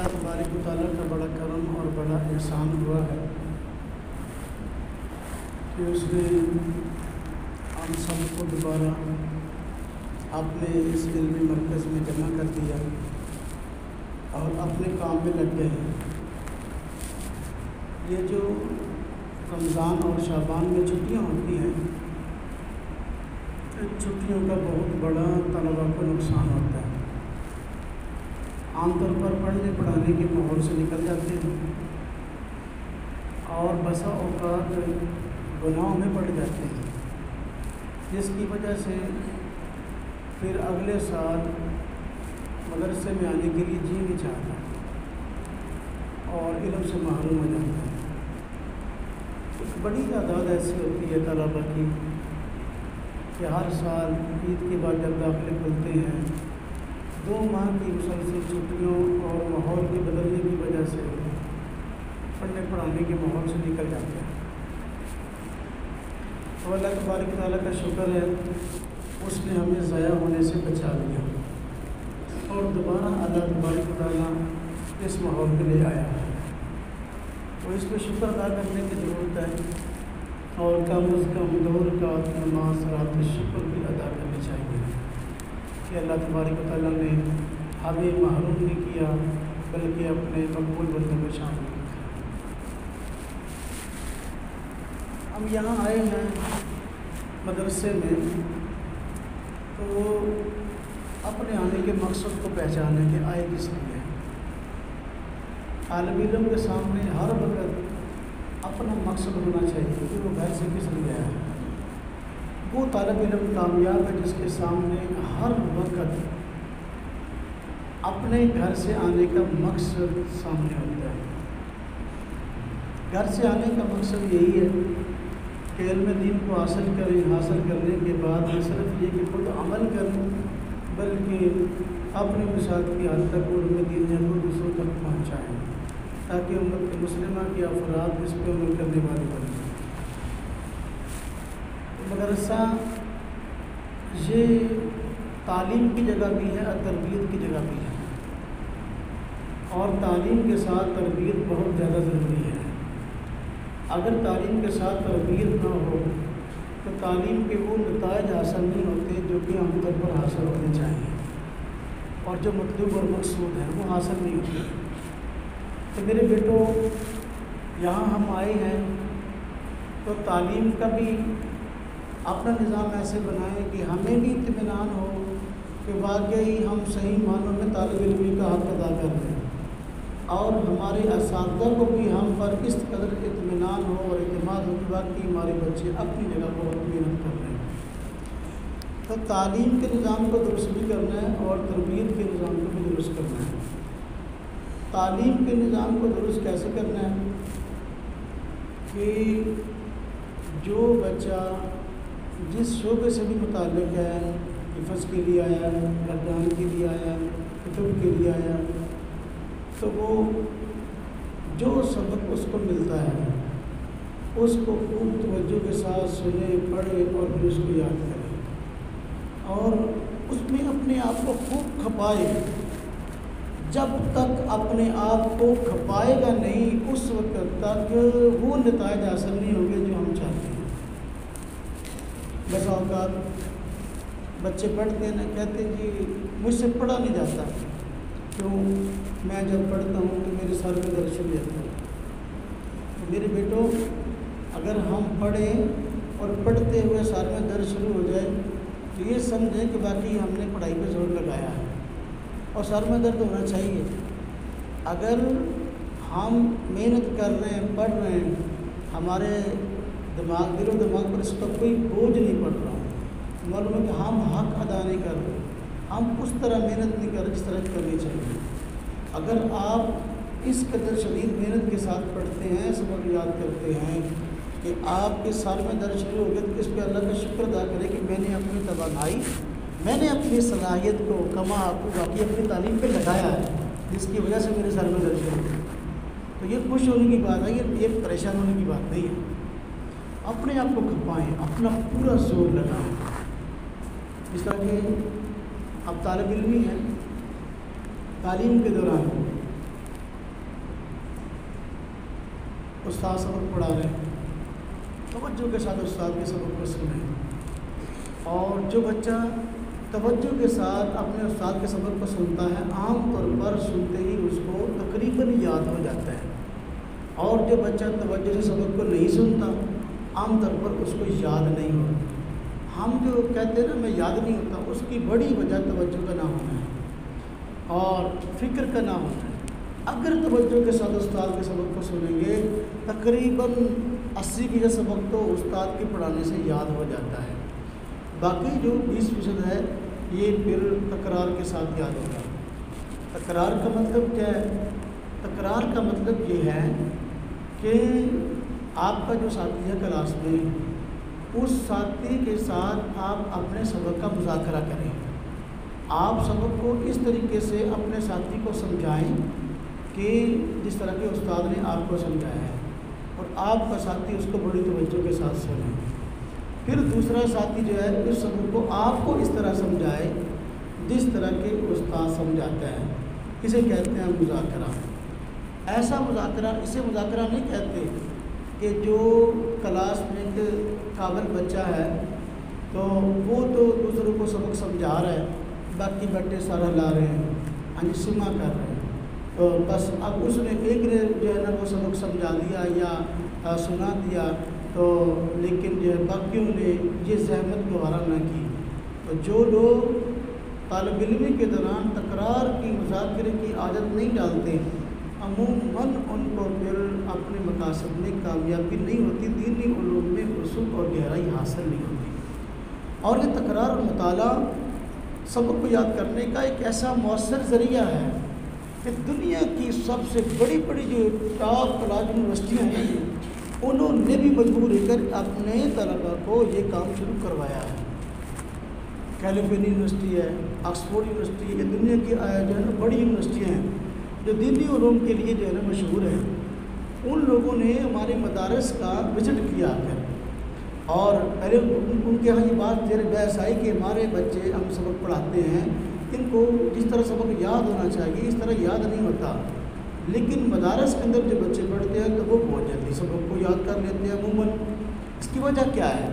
اللہ تبارک و تعالیٰ کا بڑا کرم اور بڑا احسان ہوا ہے کہ اس نے ہم سب کو دوبارہ اپنے اس علمی مرکز میں جمع کر دیا اور اپنے کام میں لگ گئے ہیں۔ یہ جو رمضان اور شعبان میں چھٹیاں ہوتی ہیں، ان چھٹیوں کا بہت بڑا طلباء کو نقصان ہوتا ہے۔ عام طور پر پڑھنے پڑھانے کے ماحول سے نکل جاتے ہیں اور بسا اوقات گناہوں میں پڑ جاتے ہیں، جس کی وجہ سے پھر اگلے سال مدرسے میں آنے کے لیے جی نہیں چاہتا اور علم سے محروم ہو جاتا ہے۔ ایک بڑی تعداد ایسی ہوتی ہے طلباء کی کہ ہر سال عید کے بعد جب داخلے کھلتے ہیں 2 ماہ کی مسلسل چھٹیوں اور ماحول کے بدلنے کی وجہ سے پڑھنے پڑھانے کے ماحول سے نکل جاتے ہیں۔ تو اللہ تبارک تعالیٰ کا شکر ہے، اس نے ہمیں ضائع ہونے سے بچا لیا اور دوبارہ اللہ تبارک تعالیٰ اس ماحول کے لیے آیا ہے۔ تو اس پہ شکر ادا کرنے کی ضرورت ہے اور کم از کم 2 رکعت نماز رات شکر بھی ادا کرنی چاہیے کہ اللہ تبارک تعالیٰ نے ہمیں محروم نہیں کیا بلکہ اپنے مقبول بندوں میں شامل کیا۔ ہم یہاں آئے ہیں مدرسے میں، تو اپنے آنے کے مقصد کو پہچانے کے آئے کس لیے۔ طالب علم کے سامنے ہر وقت اپنا مقصد ہونا چاہیے کہ وہ گھر سے کس لیے آیا ہے۔ وہ طالب علم کامیاب ہے جس کے سامنے ہر وقت اپنے گھر سے آنے کا مقصد سامنے ہوتا ہے۔ گھر سے آنے کا مقصد یہی ہے کہ علم دین کو حاصل کرنے کے بعد نہ صرف یہ کہ خود عمل کریں بلکہ اپنے وسعت کی حد تک علم دین کو دوسروں تک پہنچائیں تاکہ امت مسلمہ کے افراد اس پہ عمل کرنے والے بنیں۔ مدرسہ یہ تعلیم کی جگہ بھی ہے اور تربیت کی جگہ بھی ہے، اور تعلیم کے ساتھ تربیت بہت زیادہ ضروری ہے۔ اگر تعلیم کے ساتھ تربیت نہ ہو تو تعلیم کے وہ نتائج حاصل نہیں ہوتے جو کہ عام طور پر حاصل ہونے چاہیے، اور جو مطلوب اور مقصود ہے وہ حاصل نہیں ہوتے۔ تو میرے بیٹوں، یہاں ہم آئے ہیں تو تعلیم کا بھی اپنا نظام ایسے بنائیں کہ ہمیں بھی اطمینان ہو کہ واقعی ہم صحیح معنوں میں طالب علمی کا حق ادا کر رہے ہیں، اور ہمارے اساتذہ کو بھی ہم پر اس قدر اطمینان ہو اور اعتماد ہو کہ واقعی ہمارے بچے اپنی جگہ پر محنت کر رہے ہیں۔ تو تعلیم کے نظام کو درست بھی کرنا ہے اور تربیت کے نظام کو بھی درست کرنا ہے۔ تعلیم کے نظام کو درست کیسے کرنا ہے کہ جو بچہ جس شعبے سے بھی متعلق ہے، حفظ کے لیے آیا ہے، گردان کے لیے آیا ہے، کتب کے لیے آیا ہے، تو وہ جو سبق اس کو ملتا ہے اس کو خوب توجہ کے ساتھ سنے، پڑھے اور پھر اس کو یاد کرے اور اس میں اپنے آپ کو خوب کھپائے۔ جب تک اپنے آپ کو کھپائے گا نہیں اس وقت تک وہ نتائج حاصل نہیں ہوں گے جو ہم چاہتے ہیں۔ بس اوقات بچے پڑھتے ہیں، کہتے ہیں جی مجھ سے پڑھا نہیں جاتا، کیوں؟ میں جب پڑھتا ہوں تو میرے سر میں درد شروع ہوتا ہے۔ تو میرے بیٹوں، اگر ہم پڑھیں اور پڑھتے ہوئے سر میں درد شروع ہو جائے تو یہ سمجھیں کہ باقی ہم نے پڑھائی پہ زور لگایا ہے اور سر میں درد ہونا چاہیے۔ اگر ہم محنت کر رہے ہیں، پڑھ رہے ہیں، ہمارے دل و دماغ پر اس کا کوئی بوجھ نہیں پڑ رہا، معلوم ہے کہ ہم حق ادا نہیں کر رہے، ہم اس طرح محنت نہیں کر رہے جس طرح کرنی چاہیے۔ اگر آپ اس قدر شدید محنت کے ساتھ پڑھتے ہیں، سبق یاد کرتے ہیں کہ آپ کے سر میں درد شروع ہو گیا، تو اس پہ اللہ کا شکر ادا کریں کہ میں نے اپنی توانائی، میں نے اپنی صلاحیت کو باقی اپنی تعلیم پہ لگایا ہے جس کی وجہ سے میرے سر میں درد شروع ہو۔ تو یہ خوش ہونے کی بات ہے، یہ پریشان ہونے کی بات نہیں ہے۔ اپنے آپ کو کھپائیں، اپنا پورا زور لگائیں۔ اس طرح کہ اب طالب علمی ہیں، تعلیم کے دوران استاد سبق پڑھا رہے ہیں، توجہ کے ساتھ استاد کے سبق کو سنیں، اور جو بچہ توجہ کے ساتھ اپنے استاد کے سبق کو سنتا ہے عام طور پر سنتے ہی اس کو تقریباً یاد ہو جاتا ہے، اور جو بچہ توجہ سے سبق کو نہیں سنتا عام طور پر اس کو یاد نہیں ہوتا۔ ہم جو کہتے ہیں نا میں یاد نہیں ہوتا، اس کی بڑی وجہ توجہ کا نہ ہونا ہے اور فکر کا نہ ہونا ہے۔ اگر توجہ کے ساتھ استاد کے سبق کو سنیں گے تقریباً 80% سبق تو استاد کے پڑھانے سے یاد ہو جاتا ہے، باقی جو 20% ہے یہ پھر تکرار کے ساتھ یاد ہوگا۔ تکرار کا مطلب کیا ہے؟ تکرار کا مطلب یہ ہے کہ آپ کا جو ساتھی ہے کلاس میں، اس ساتھی کے ساتھ آپ اپنے سبق کا مذاکرہ کریں، آپ سبق کو اس طریقے سے اپنے ساتھی کو سمجھائیں کہ جس طرح کے استاد نے آپ کو سمجھایا ہے، اور آپ کا ساتھی اس کو بڑی توجہ کے ساتھ سنیں۔ پھر دوسرا ساتھی جو ہے اس سبق کو آپ کو اس طرح سمجھائے جس طرح کے استاد سمجھاتا ہے، اسے کہتے ہیں مذاکرہ۔ ایسا مذاکرہ، اسے مذاکرہ نہیں کہتے کہ جو کلاس میں ایک قابل بچہ ہے تو وہ تو دوسروں کو سبق سمجھا رہا ہے، باقی بٹے سارا لا رہے ہیں، سما کر رہے ہیں، تو بس اب اس نے ایک نے جو ہے نا وہ سبق سمجھا دیا یا سنا دیا، تو لیکن جو ہے باقیوں نے یہ زحمت گوارا نہ کی۔ تو جو لوگ طالب علمی کے دوران تکرار کی مذاکرے کی عادت نہیں ڈالتے عموماً ان کو پھر اپنے مقاصد میں کامیابی نہیں ہوتی، دینی علوم میں وسعت اور گہرائی حاصل نہیں ہوتی۔ اور یہ تکرار اور مطالعہ سبق کو یاد کرنے کا ایک ایسا مؤثر ذریعہ ہے کہ دنیا کی سب سے بڑی بڑی جو ٹاپ کلاس یونیورسٹیاں ہیں انہوں نے بھی مجبور ہو کر اپنے طلباء کو یہ کام شروع کروایا ہے۔ کیلیفورنیا یونیورسٹی ہے، آکسفورڈ یونیورسٹی ہے، یہ دنیا کی جو ہے نا بڑی یونیورسٹیاں ہیں جو دینی علوم کے لیے جو ہے نا مشہور ہیں۔ ان لوگوں نے ہمارے مدارس کا وزٹ کیا کر، اور پہلے ان کے یہاں یہ بات زیر بحث آئی کہ ہمارے بچے ہم سبق پڑھاتے ہیں، ان کو جس طرح سبق یاد ہونا چاہیے اس طرح یاد نہیں ہوتا، لیکن مدارس کے اندر جو بچے پڑھتے ہیں تو وہ بہت جلدی سبق کو یاد کر لیتے ہیں عموماً۔ اس کی وجہ کیا ہے؟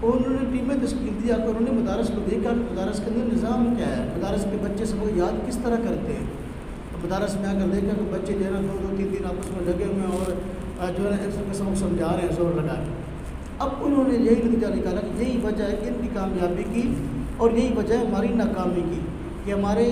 انہوں نے ٹیمیں تشکیل دیا کر انہوں نے مدارس کو دیکھا کہ مدارس کے اندر نظام کیا ہے، مدارس کے بچے سبق یاد کس طرح کرتے ہیں۔ مدارس میں آ کر دیکھا کہ بچے جو ہے نا 2-3 آپس میں لگے ہوئے ہیں اور جو ہے نا ایک دوسرے کا سبق سمجھا رہے ہیں زور لگا کے۔ اب انہوں نے یہی نتیجہ نکالا کہ یہی وجہ ہے کہ ان کی کامیابی کی اور یہی وجہ ہے ہماری ناکامی کی کہ ہمارے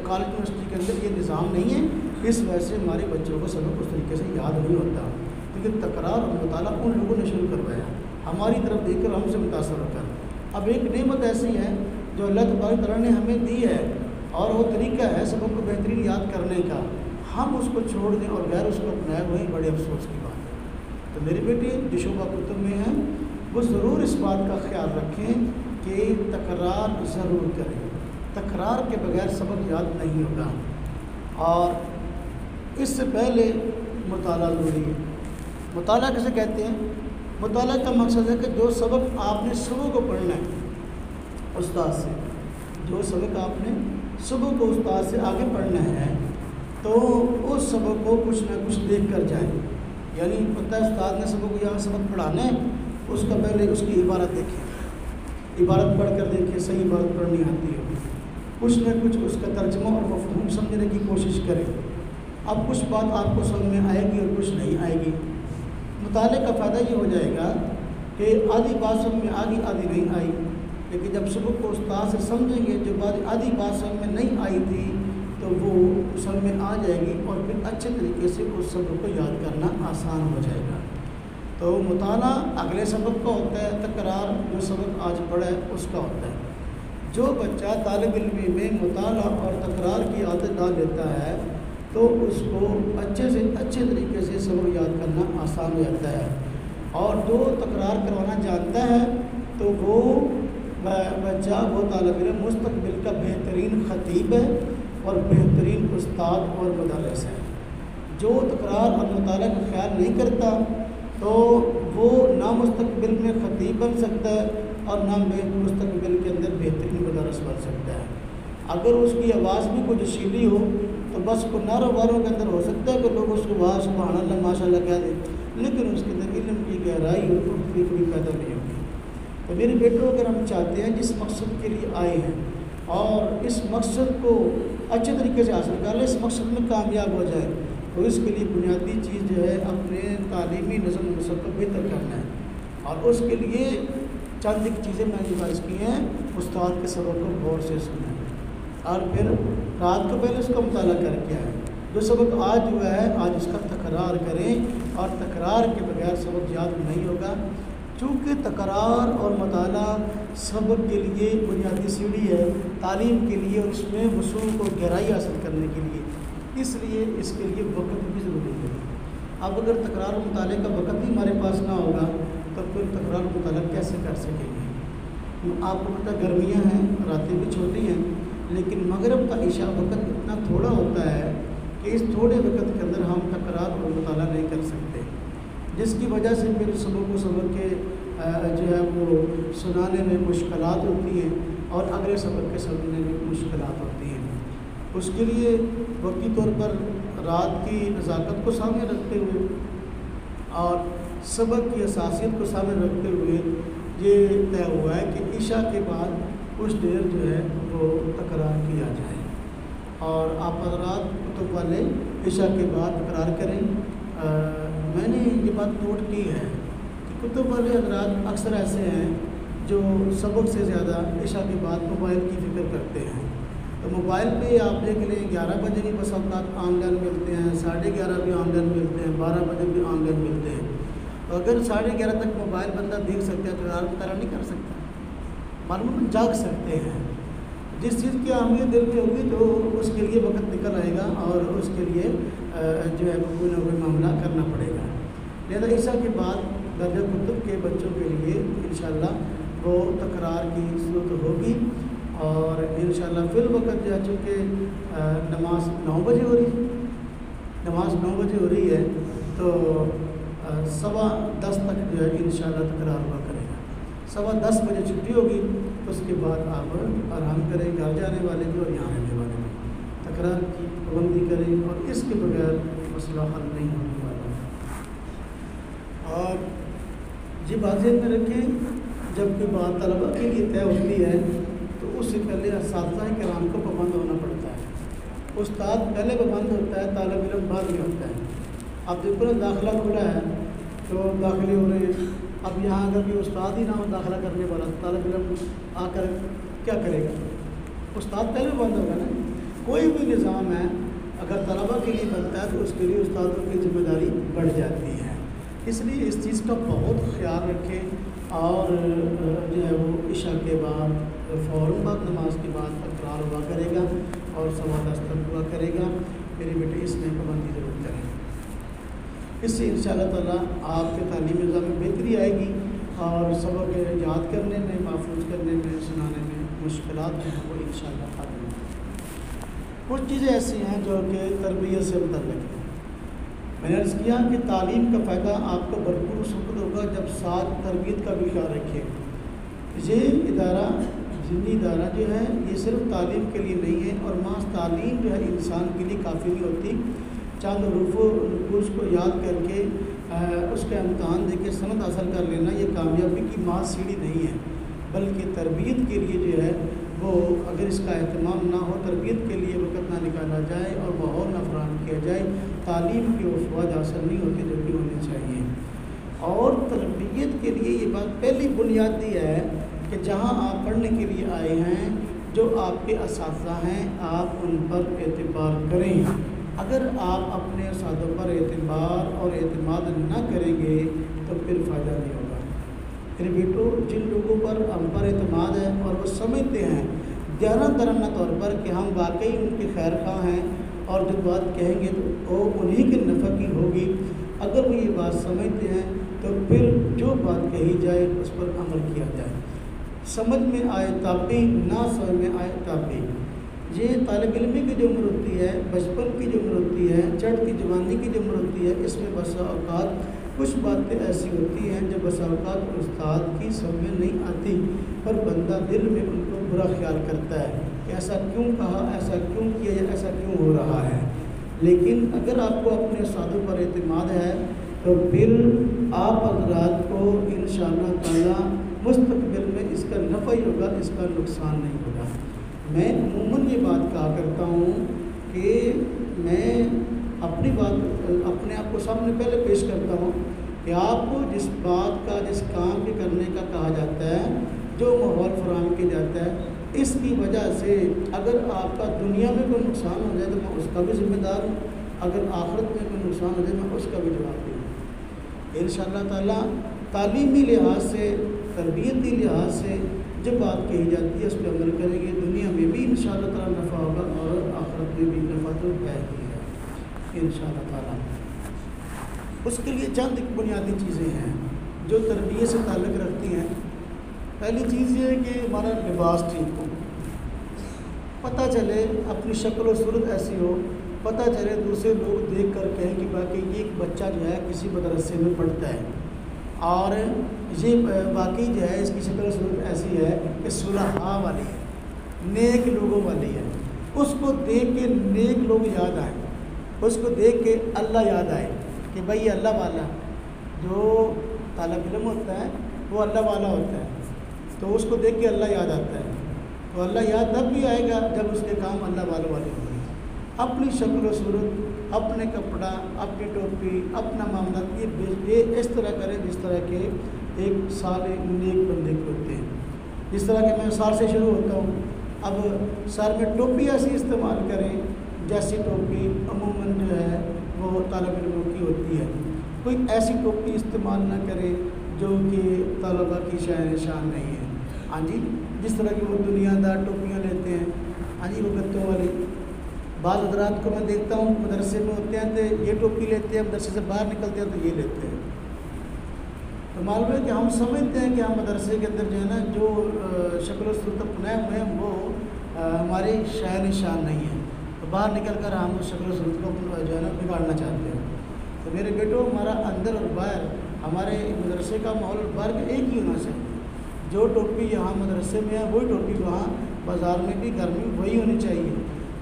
کالج یونیورسٹی کے اندر یہ نظام نہیں ہے، اس وجہ سے ہمارے بچوں کو سبق اس طریقے سے یاد نہیں ہوتا۔ لیکن تکرار اور مطالعہ ان لوگوں نے شروع کروایا ہماری طرف دیکھ کر، ہم سے متاثر ہو کر۔ اب ایک نعمت ایسی ہے جو اللہ تبارک تعالیٰ نے ہمیں دی ہے، اور وہ طریقہ ہے سبق کو بہترین یاد کرنے کا، ہم اس کو چھوڑ دیں اور غیر اس کو اپنائے ہوئے ہیں، بڑے افسوس کی بات ہے۔ تو میرے بیٹے جو شعبہ کتب میں ہیں وہ ضرور اس بات کا خیال رکھیں کہ تکرار ضرور کریں، تکرار کے بغیر سبق یاد نہیں ہوگا۔ اور اس سے پہلے مطالعہ ضروری ہے۔ مطالعہ کیسے کہتے ہیں؟ مطالعہ کا مقصد ہے کہ جو سبق آپ نے صبح کو پڑھنا ہے استاد سے، جو سبق آپ نے صبح کو استاد سے آگے پڑھنا ہے تو اس سبق کو کچھ نہ کچھ دیکھ کر جائیں۔ یعنی پتہ ہے استاد نے سبق کو یہاں سبق پڑھانا ہے، اس کا پہلے اس کی عبارت دیکھیں، عبارت پڑھ کر دیکھیں، صحیح عبارت پڑھنی آتی ہے، کچھ نہ کچھ اس کا ترجمہ اور مفہوم سمجھنے کی کوشش کریں۔ اب کچھ بات آپ کو سمجھ میں آئے گی اور کچھ نہیں آئے گی۔ مطالعے کا فائدہ یہ ہو جائے گا کہ آدھی بات سمجھ میں آ گئی، آدھی نہیں آئی، لیکن جب سبق کو استاد سے سمجھیں گے، جو آدھی بات سمجھ میں نہیں آئی تھی تو وہ سمجھ میں آ جائے گی، اور پھر اچھے طریقے سے اس سبق کو یاد کرنا آسان ہو جائے گا۔ تو مطالعہ اگلے سبق کا ہوتا ہے، تکرار جو سبق آج پڑھا ہے اس کا ہوتا ہے۔ جو بچہ طالب علمی میں مطالعہ اور تکرار کی عادت ڈال لیتا ہے تو اس کو اچھے سے اچھے طریقے سے سبق یاد کرنا آسان ہو جاتا ہے، اور جو تکرار کروانا جانتا ہے تو وہ بچہ، وہ طالب علم مستقبل کا بہترین خطیب ہے اور بہترین استاد اور مدرس ہے۔ جو تکرار اور مطالعہ کا خیال نہیں کرتا تو وہ نہ مستقبل میں خطیب بن سکتا ہے اور نہ مستقبل کے اندر بہترین مدرس بن سکتا ہے۔ اگر اس کی آواز بھی کچھ جشیلی ہو تو بس کو نعروں واروں کے اندر ہو سکتا ہے کہ لوگ اس کو واہ سبحان اللہ ماشاء اللہ کہہ دیں، لیکن اس کے اندر علم کی گہرائی اور کبھی پیدا نہیں ہوگی۔ تو میرے بیٹوں، اگر ہم چاہتے ہیں جس مقصد کے لیے آئے ہیں اور اس مقصد کو اچھے طریقے سے حاصل کر لیں، اس مقصد میں کامیاب ہو جائے، تو اس کے لیے بنیادی چیز جو ہے اپنے تعلیمی نظم و نسق کو بہتر کرنا ہے۔ اور اس کے لیے چند ایک چیزیں میں نے بات کی ہیں، استاد کے سبق کو غور سے سننا ہے، اور پھر رات کو پہلے اس کا مطالعہ کر کے آئے۔ جو سبق آج ہوا ہے آج اس کا تکرار کریں، اور تکرار کے بغیر سبق یاد نہیں ہوگا، چونکہ تکرار اور مطالعہ سبق کے لیے بنیادی سیڑھی ہے تعلیم کے لیے، اور اس میں وصول کو گہرائی حاصل کرنے کے لیے، اس لیے اس کے لیے وقت بھی ضروری ہے۔ اب اگر تکرار و مطالعے کا وقت ہی ہمارے پاس نہ ہوگا تو پھر تکرار و مطالعہ کیسے کر سکیں گے؟ آپ کو پتہ گرمیاں ہیں، راتیں بھی چھوٹی ہیں، لیکن مغرب کا عشاء وقت اتنا تھوڑا ہوتا ہے کہ اس تھوڑے وقت کے اندر ہم تکرار اور مطالعہ نہیں کر سکتے، جس کی وجہ سے پھر سبق کے جو ہے وہ سنانے میں مشکلات ہوتی ہیں اور اگلے سبق کے سمجھنے میں مشکلات ہوتی ہیں۔ اس کے لیے وقتی طور پر رات کی نزاکت کو سامنے رکھتے ہوئے اور سبق کی حساسیت کو سامنے رکھتے ہوئے یہ طے ہوا ہے کہ عشاء کے بعد کچھ دیر جو ہے وہ تکرار کیا جائے، اور آپ حضرات کتب والے عشاء کے بعد تکرار کریں۔ میں نے یہ بات نوٹ کی ہے کہ کتب والے حضرات اکثر ایسے ہیں جو سبق سے زیادہ عشاء کے بعد موبائل کی فکر کرتے ہیں۔ تو موبائل پہ آپ دیکھ لیں 11 بجے بھی بس اوقات آن لائن ملتے ہیں، 11:30 بھی آن لائن ملتے ہیں، 12 بجے بھی آن لائن ملتے ہیں۔ تو اگر 11:30 تک موبائل بندہ دیکھ سکتا ہے تو تکرار نہیں کر سکتا، معلوم جاگ سکتے ہیں۔ جس چیز کی اہمیت دل میں ہوگی تو اس کے لیے وقت نکل آئے گا اور اس کے لیے جو ہے کوئی نہ کوئی معاملہ کرنا پڑے گا۔ لہذا عشاء کے بعد درجہ کتب کے بچوں کے لیے انشاءاللہ وہ تکرار کی ضرورت ہوگی، اور انشاءاللہ فی الوقت جو ہے چونکہ نماز 9 بجے ہو رہی ہے تو 10:15 تک جو ہے انشاءاللہ تکرار ہوا کرے گا۔ 10:15 بجے چھٹی ہوگی، اس کے بعد آپ آرام کریں، گھر جانے والے بھی اور یہاں رہنے والے بھی تکرار کی پابندی کریں، اور اس کے بغیر مسئلہ حل نہیں ہونے والا۔ اور یہ بات ذہن میں رکھیں، جب کوئی بات طلبہ کے لیے طے ہوتی ہے تو اس سے پہلے اساتذہ کرام کو پابند ہونا پڑتا ہے۔ استاد پہلے پابند ہوتا ہے، طالب علم بعد میں ہوتا ہے۔ اب دیکھو نا، داخلہ کھلا ہے تو داخلے ہو رہے ہیں، اب یہاں اگر کوئی استاد ہی نہ ہو داخلہ کرنے والا، طالب علم آ کر کیا کرے گا؟ استاد پہلے پابند ہوگا نا۔ کوئی بھی نظام ہے اگر طلبہ کے لیے بنتا ہے تو اس کے لیے استادوں کی ذمہ داری بڑھ جاتی ہے۔ اس لیے اس چیز کا بہت خیال رکھیں، اور جو ہے وہ عشاء کے بعد فوراً بعد نماز کے بعد تکرار ہوا کرے گا اور 10:15 تک ہوا کرے گا۔ میرے بیٹے اس میں پابندی ضرور کریں، اس سے انشاءاللہ تعالیٰ آپ کے تعلیمی نظام میں بہتری آئے گی، اور سبق یاد کرنے میں، محفوظ کرنے میں، سنانے میں مشکلات ہیں وہ انشاءاللہ ختم ہوں۔ کچھ چیزیں ایسی ہیں جو کہ تربیت سے متعلق ہیں۔ میں نے عرض کیا کہ تعلیم کا فائدہ آپ کو بھرپور ثبوت ہوگا جب ساتھ تربیت کا بھی خیال رکھیں۔ یہ ادارہ، ضمنی ادارہ جو ہے یہ صرف تعلیم کے لیے نہیں ہے، اور محض تعلیم جو ہے انسان کے لیے کافی نہیں ہوتی۔ چند حروف و نقوش کو یاد کر کے اس کا امتحان دے کے سند حاصل کر لینا یہ کامیابی کی محض سیڑھی نہیں ہے، بلکہ تربیت کے لیے جو ہے وہ اگر اس کا اہتمام نہ ہو، تربیت کے لیے وقت نہ نکالا جائے اور ماحول نہ فراہم کیا جائے، تعلیم کی وہ فوائد حاصل نہیں ہوتی جو کہ ہونی چاہیے۔ اور تربیت کے لیے یہ بات پہلی بنیادی ہے کہ جہاں آپ پڑھنے کے لیے آئے ہیں، جو آپ کے اساتذہ ہیں آپ ان پر اعتبار کریں۔ اگر آپ اپنے اساتذہ پر اعتبار اور اعتماد نہ کریں گے تو پھر فائدہ نہیں ہوگا۔ میرے بیٹو، جن لوگوں پر ہم پر اعتماد ہے اور وہ سمجھتے ہیں گہرا ترنہ طور پر کہ ہم واقعی ان کے خیر خواہ ہیں اور جو بات کہیں گے تو وہ انہی کے نفع کی ہوگی، اگر وہ یہ بات سمجھتے ہیں تو پھر جو بات کہی جائے اس پر عمل کیا جائے، سمجھ میں آئے تابع، نہ سمجھ میں آئے تابع۔ یہ طالب علمی کی جو عمر ہوتی ہے، بچپن کی جو عمر ہوتی ہے، چڑھتی جوانی کی جو عمر ہوتی ہے، اس میں بسا اوقات کچھ باتیں ایسی ہوتی ہیں جو بسا اوقات استاد کی سمجھ میں نہیں آتی، پر بندہ دل میں ان کو برا خیال کرتا ہے کہ ایسا کیوں کہا، ایسا کیوں کیا، یا ایسا کیوں ہو رہا ہے۔ لیکن اگر آپ کو اپنے استادوں پر اعتماد ہے تو تو پھر آپ حضرات کو انشاءاللہ تعالیٰ مستقبل میں اس کا نفع ہی ہوگا، اس کا نقصان نہیں ہوگا۔ میں عموماً یہ بات کہا کرتا ہوں کہ میں اپنی بات اپنے آپ کو سامنے پہلے پیش کرتا ہوں کہ آپ کو جس بات کا، جس کام کے کرنے کا کہا جاتا ہے، جو ماحول فراہم کیا جاتا ہے، اس کی وجہ سے اگر آپ کا دنیا میں کوئی نقصان ہو جائے تو میں اس کا بھی ذمہ دار ہوں، اگر آخرت میں کوئی نقصان ہو جائے میں اس کا بھی جواب دوں۔ انشاءاللہ تعالیٰ تعلیمی لحاظ سے، تربیتی لحاظ سے جو بات کہی جاتی ہے اس پہ عمل کریں گے، دنیا میں بھی انشاءاللہ تعالیٰ نفع ہوگا اور آخرت میں بھی نفع تو ہے ہی ہے انشاءاللہ تعالیٰ۔ اس کے لیے چند ایک بنیادی چیزیں ہیں جو تربیت سے تعلق رکھتی ہیں۔ پہلی چیز یہ ہے کہ ہمارا لباس ٹھیک ہو، پتہ چلے اپنی شکل و صورت ایسی ہو، پتہ چلے دوسرے لوگ دیکھ کر کہیں کہ باقی یہ ایک بچہ جو ہے کسی مدرسے میں پڑھتا ہے اور یہ باقی جو ہے اس کی شکل و صورت ایسی ہے کہ صلحاء والی ہے، نیک لوگوں والی ہے۔ اس کو دیکھ کے نیک لوگ یاد آئیں، اس کو دیکھ کے اللہ یاد آئے کہ بھائی یہ اللہ والا، جو طالب علم ہوتا ہے وہ اللہ والا ہوتا ہے، تو اس کو دیکھ کے اللہ یاد آتا ہے۔ تو اللہ یاد تب بھی آئے گا جب اس کے کام اللہ والوں والے ہوں گے۔ اپنی شکل و صورت، اپنے کپڑا، اپنی ٹوپی، اپنا معاملات یہ اس طرح کریں جس طرح کے ایک صالح نیک بندے کے ہوتے ہیں۔ جس طرح کہ میں سر سے شروع ہوتا ہوں، اب سر میں ٹوپی ایسی استعمال کریں جیسی ٹوپی عموماً جو ہے وہ طالب علموں کی ہوتی ہے۔ کوئی ایسی ٹوپی استعمال نہ کرے جو کہ طلباء کی شان نہیں ہے۔ ہاں جی، جس طرح کہ وہ دنیا دار ٹوپیاں لیتے ہیں، ہاں جی، وہ گتوں والی۔ بعض حضرات کو میں دیکھتا ہوں مدرسے میں ہوتے ہیں تو یہ ٹوپی لیتے ہیں، مدرسے سے باہر نکلتے ہیں تو یہ لیتے ہیں۔ تو معلوم ہے کہ ہم سمجھتے ہیں کہ ہم مدرسے کے اندر جو ہے نا جو شکل و صورت اپنائے ہوئے ہیں وہ ہماری شان نہیں ہے، تو باہر نکل کر ہم اس شکل و صورت کو جو ہے نا بگاڑنا چاہتے ہیں۔ تو میرے بیٹوں، ہمارا اندر اور باہر، ہمارے مدرسے کا ماحول باہر کا ایک ہی ہونا چاہیے۔ جو ٹوپی یہاں مدرسے میں ہے وہی ٹوپی وہاں بازار میں بھی، گھر میں وہی ہونی چاہیے،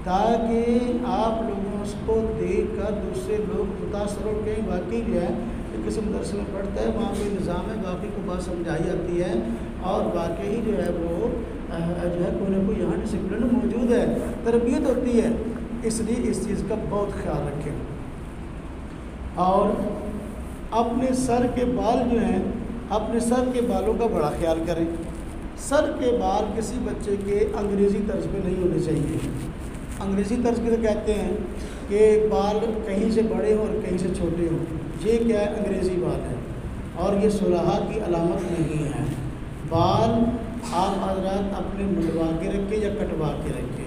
تاکہ آپ لوگوں اس کو دیکھ کر دوسرے لوگ متاثر ہو کے واقعی جو ہے کہ کسی مدرسے میں پڑھتا ہے، وہاں پہ نظام ہے، باقی کو بات سمجھائی جاتی ہے اور واقعی جو ہے وہ جو ہے کوئی نہ کوئی یہاں ڈسپلن موجود ہے، تربیت ہوتی ہے۔ اس لیے اس چیز کا بہت خیال رکھیں اور اپنے سر کے بال جو ہیں، اپنے سر کے بالوں کا بڑا خیال کریں۔ سر کے بال کسی بچے کے انگریزی طرز پہ نہیں ہونے چاہیے۔ انگریزی طرز کے تو کہتے ہیں کہ بال کہیں سے بڑے ہوں اور کہیں سے چھوٹے ہوں، یہ کیا ہے؟ انگریزی بال ہے اور یہ صلحاء کی علامت نہیں ہے۔ بال آپ حضرات اپنے منڈوا کے رکھیں یا کٹوا کے رکھیں،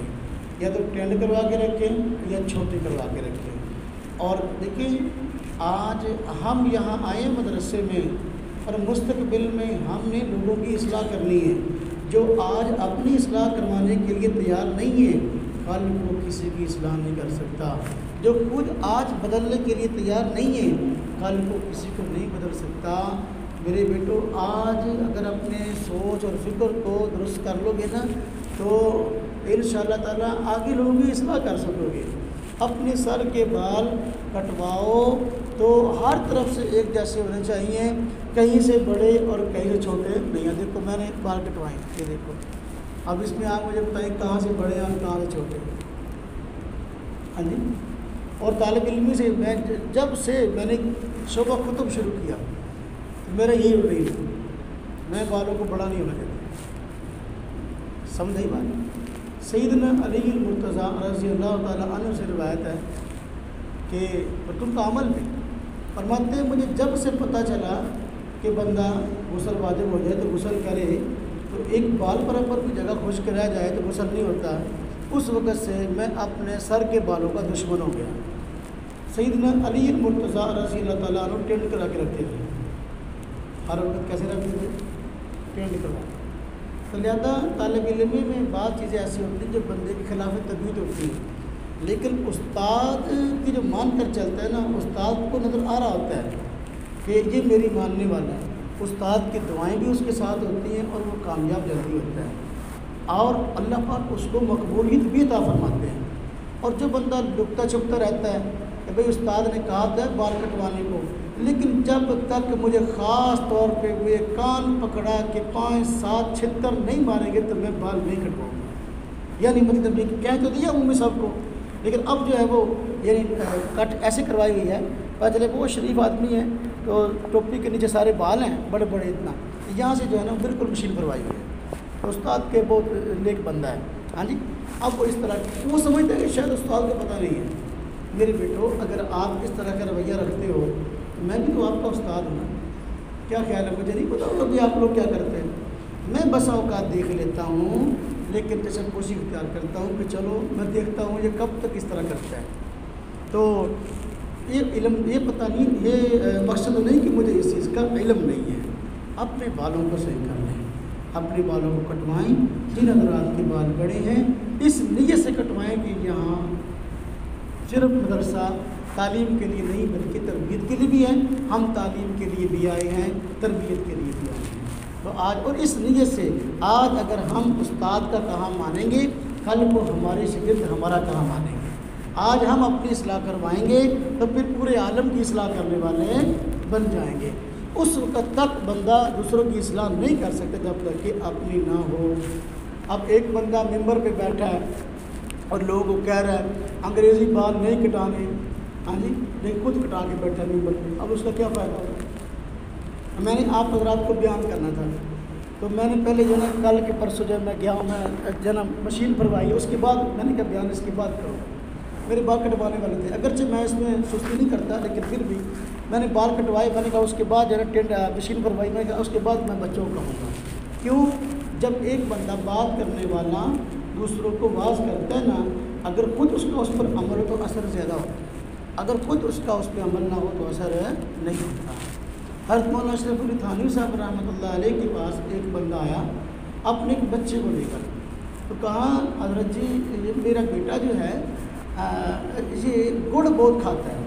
یا تو ٹینڈ کروا کے رکھیں یا چھوٹے کروا کے رکھیں۔ اور دیکھیں، آج ہم یہاں آئے مدرسے میں اور مستقبل میں ہم نے لوگوں کی اصلاح کرنی ہے۔ جو آج اپنی اصلاح کروانے کے لیے تیار نہیں ہے، کل وہ کسی کی اصلاح نہیں کر سکتا۔ جو خود آج بدلنے کے لیے تیار نہیں ہے، کل کو کسی کو نہیں بدل سکتا۔ میرے بیٹو، آج اگر اپنے سوچ اور فکر کو درست کر لو گے نا تو انشاءاللہ تعالیٰ آگے لوگوں کی اصلاح کر سکو گے۔ اپنے سر کے بال کٹواؤ تو ہر طرف سے ایک جیسے ہونے چاہیے، کہیں سے بڑے اور کہیں سے چھوٹے نہیں ہیں۔ دیکھو میں نے بال کٹوائے، یہ دیکھو، اب اس میں آپ مجھے بتائیں کہاں سے بڑے ہیں اور کہاں سے چھوٹے ہیں؟ ہاں جی، اور طالب علمی سے میں جب سے میں نے شعبہ کتب شروع کیا تو میرا یہی روٹین ہے، میں بالوں کو بڑا نہیں ہونا چاہتا۔ سمجھ بات؟ سیدنا علی المرتضیٰ رضی اللہ تعالیٰ عنہ سے روایت ہے کہ رکن کا عمل میں فرماتے ہیں، مجھے جب سے پتہ چلا کہ بندہ غسل واجب ہو جائے تو غسل کرے، تو ایک بال پر کوئی جگہ خشک رہ جائے تو غسل نہیں ہوتا، اس وقت سے میں اپنے سر کے بالوں کا دشمن ہو گیا۔ سیدنا علی المرتضیٰ رضی اللہ تعالیٰ عنہ ٹینڈ کرا کے رکھتے تھے، ہر وقت کیسے رکھتے تھے؟ ٹینڈ کروا۔ تو لہٰذا طالب علمی میں بعض چیزیں ایسی ہوتی ہیں جو بندے کے خلاف طبیعت ہوتی ہیں، لیکن استاد کی جو مان کر چلتا ہے نا، استاد کو نظر آ رہا ہوتا ہے کہ یہ میری ماننے والا ہے، استاد کی دعائیں بھی اس کے ساتھ ہوتی ہیں اور وہ کامیاب جلدی ہوتا ہے اور اللہ پاک اس کو مقبولیت بھی عطا فرماتے ہیں۔ اور جو بندہ لکتا چھپتا رہتا ہے کہ بھئی استاد نے کہا تھا بال کٹوانے کو، لیکن جب تک مجھے خاص طور پہ وہ کان پکڑا کہ 5 7 76 نہیں ماریں گے تو میں بال نہیں کٹواؤں گا. یعنی مطلب یہ کہہ تو دیا ہوں میں سب کو، لیکن اب جو ہے وہ یعنی کٹ ایسے کروائی ہوئی ہے. پتہ چلے وہ شریف آدمی ہے تو ٹوپی کے نیچے سارے بال ہیں بڑے بڑے اتنا، یہاں سے جو ہے نا بالکل مشین کروائی ہوئی ہے. تو استاد کے بہت نیک بندہ ہے. ہاں جی، اب وہ اس طرح وہ سمجھتے ہیں کہ شاید استاد کو پتہ نہیں ہے. میرے بیٹو اگر آپ اس طرح کا رویہ رکھتے ہو تو میں بھی تو آپ کا استاد ہوں. کیا خیال ہے؟ مجھے نہیں پتا ہوگا بھی آپ لوگ کیا کرتے ہیں. میں بس اوقات دیکھ لیتا ہوں، لیکن تشبوشی اختیار کرتا ہوں کہ چلو میں دیکھتا ہوں یہ کب تک اس طرح کرتا ہے. تو یہ علم، یہ پتہ نہیں، یہ مقصد نہیں کہ مجھے اس چیز کا علم نہیں ہے. اپنے بالوں کو صحیح کر لیں، اپنے بالوں کو کٹوائیں. جن حضرات کے بال بڑے ہیں اس نیت سے کٹوائیں کہ یہاں صرف مدرسہ تعلیم کے لیے نہیں بلکہ تربیت کے لیے بھی ہے. ہم تعلیم کے لیے بھی آئے ہیں، تربیت کے لیے بھی آئے ہیں. تو آج اور اس نیت سے آج اگر ہم استاد کا کہا مانیں گے، کل کو ہمارے شاگرد ہمارا کہا مانیں گے. آج ہم اپنی اصلاح کروائیں گے تو پھر پورے عالم کی اصلاح کرنے والے بن جائیں گے. اس وقت تک بندہ دوسروں کی اصلاح نہیں کر سکتا جب تک کہ اپنی نہ ہو. اب ایک بندہ ممبر پہ بیٹھا ہے اور لوگوں کو کہہ رہا ہے انگریزی بال نہیں کٹانے. ہاں جی، لیکن خود کٹا کے بیٹھا ممبر پہ. اب اس کا کیا فائدہ ہوگا؟ میں نے آپ حضرات کو بیان کرنا تھا، تو میں نے پہلے جو ہے نا کل کے پرسوں جب میں گیا ہوں، میں جو ہے نا مشین بھروائی، اس کے بعد میں نے کہا بیان اس کے بعد کرو. میرے بال کٹوانے والے تھے، اگرچہ میں اس میں سستی نہیں کرتا لیکن پھر بھی میں نے بال کٹوائے. میں نے کہا اس کے بعد جو ہے نا مشین بھروائی، میں نے کہا اس کے بعد میں بچوں کو کہوں گا. کیوں؟ جب ایک بندہ بات کرنے والا دوسروں کو واعظ کرتا ہے نا، اگر خود اس کا اس پر عمل ہو تو اثر زیادہ ہوتا ہے، اگر خود اس کا اس پہ عمل نہ ہو تو اثر نہیں ہوتا. حضرت مولانا اشرف علی تھانوی صاحب رحمۃ اللہ علیہ کے پاس ایک بندہ آیا اپنے ایک بچے کو لے کر. تو کہا حضرت جی یہ میرا بیٹا جو ہے یہ گڑ بہت کھاتا ہے.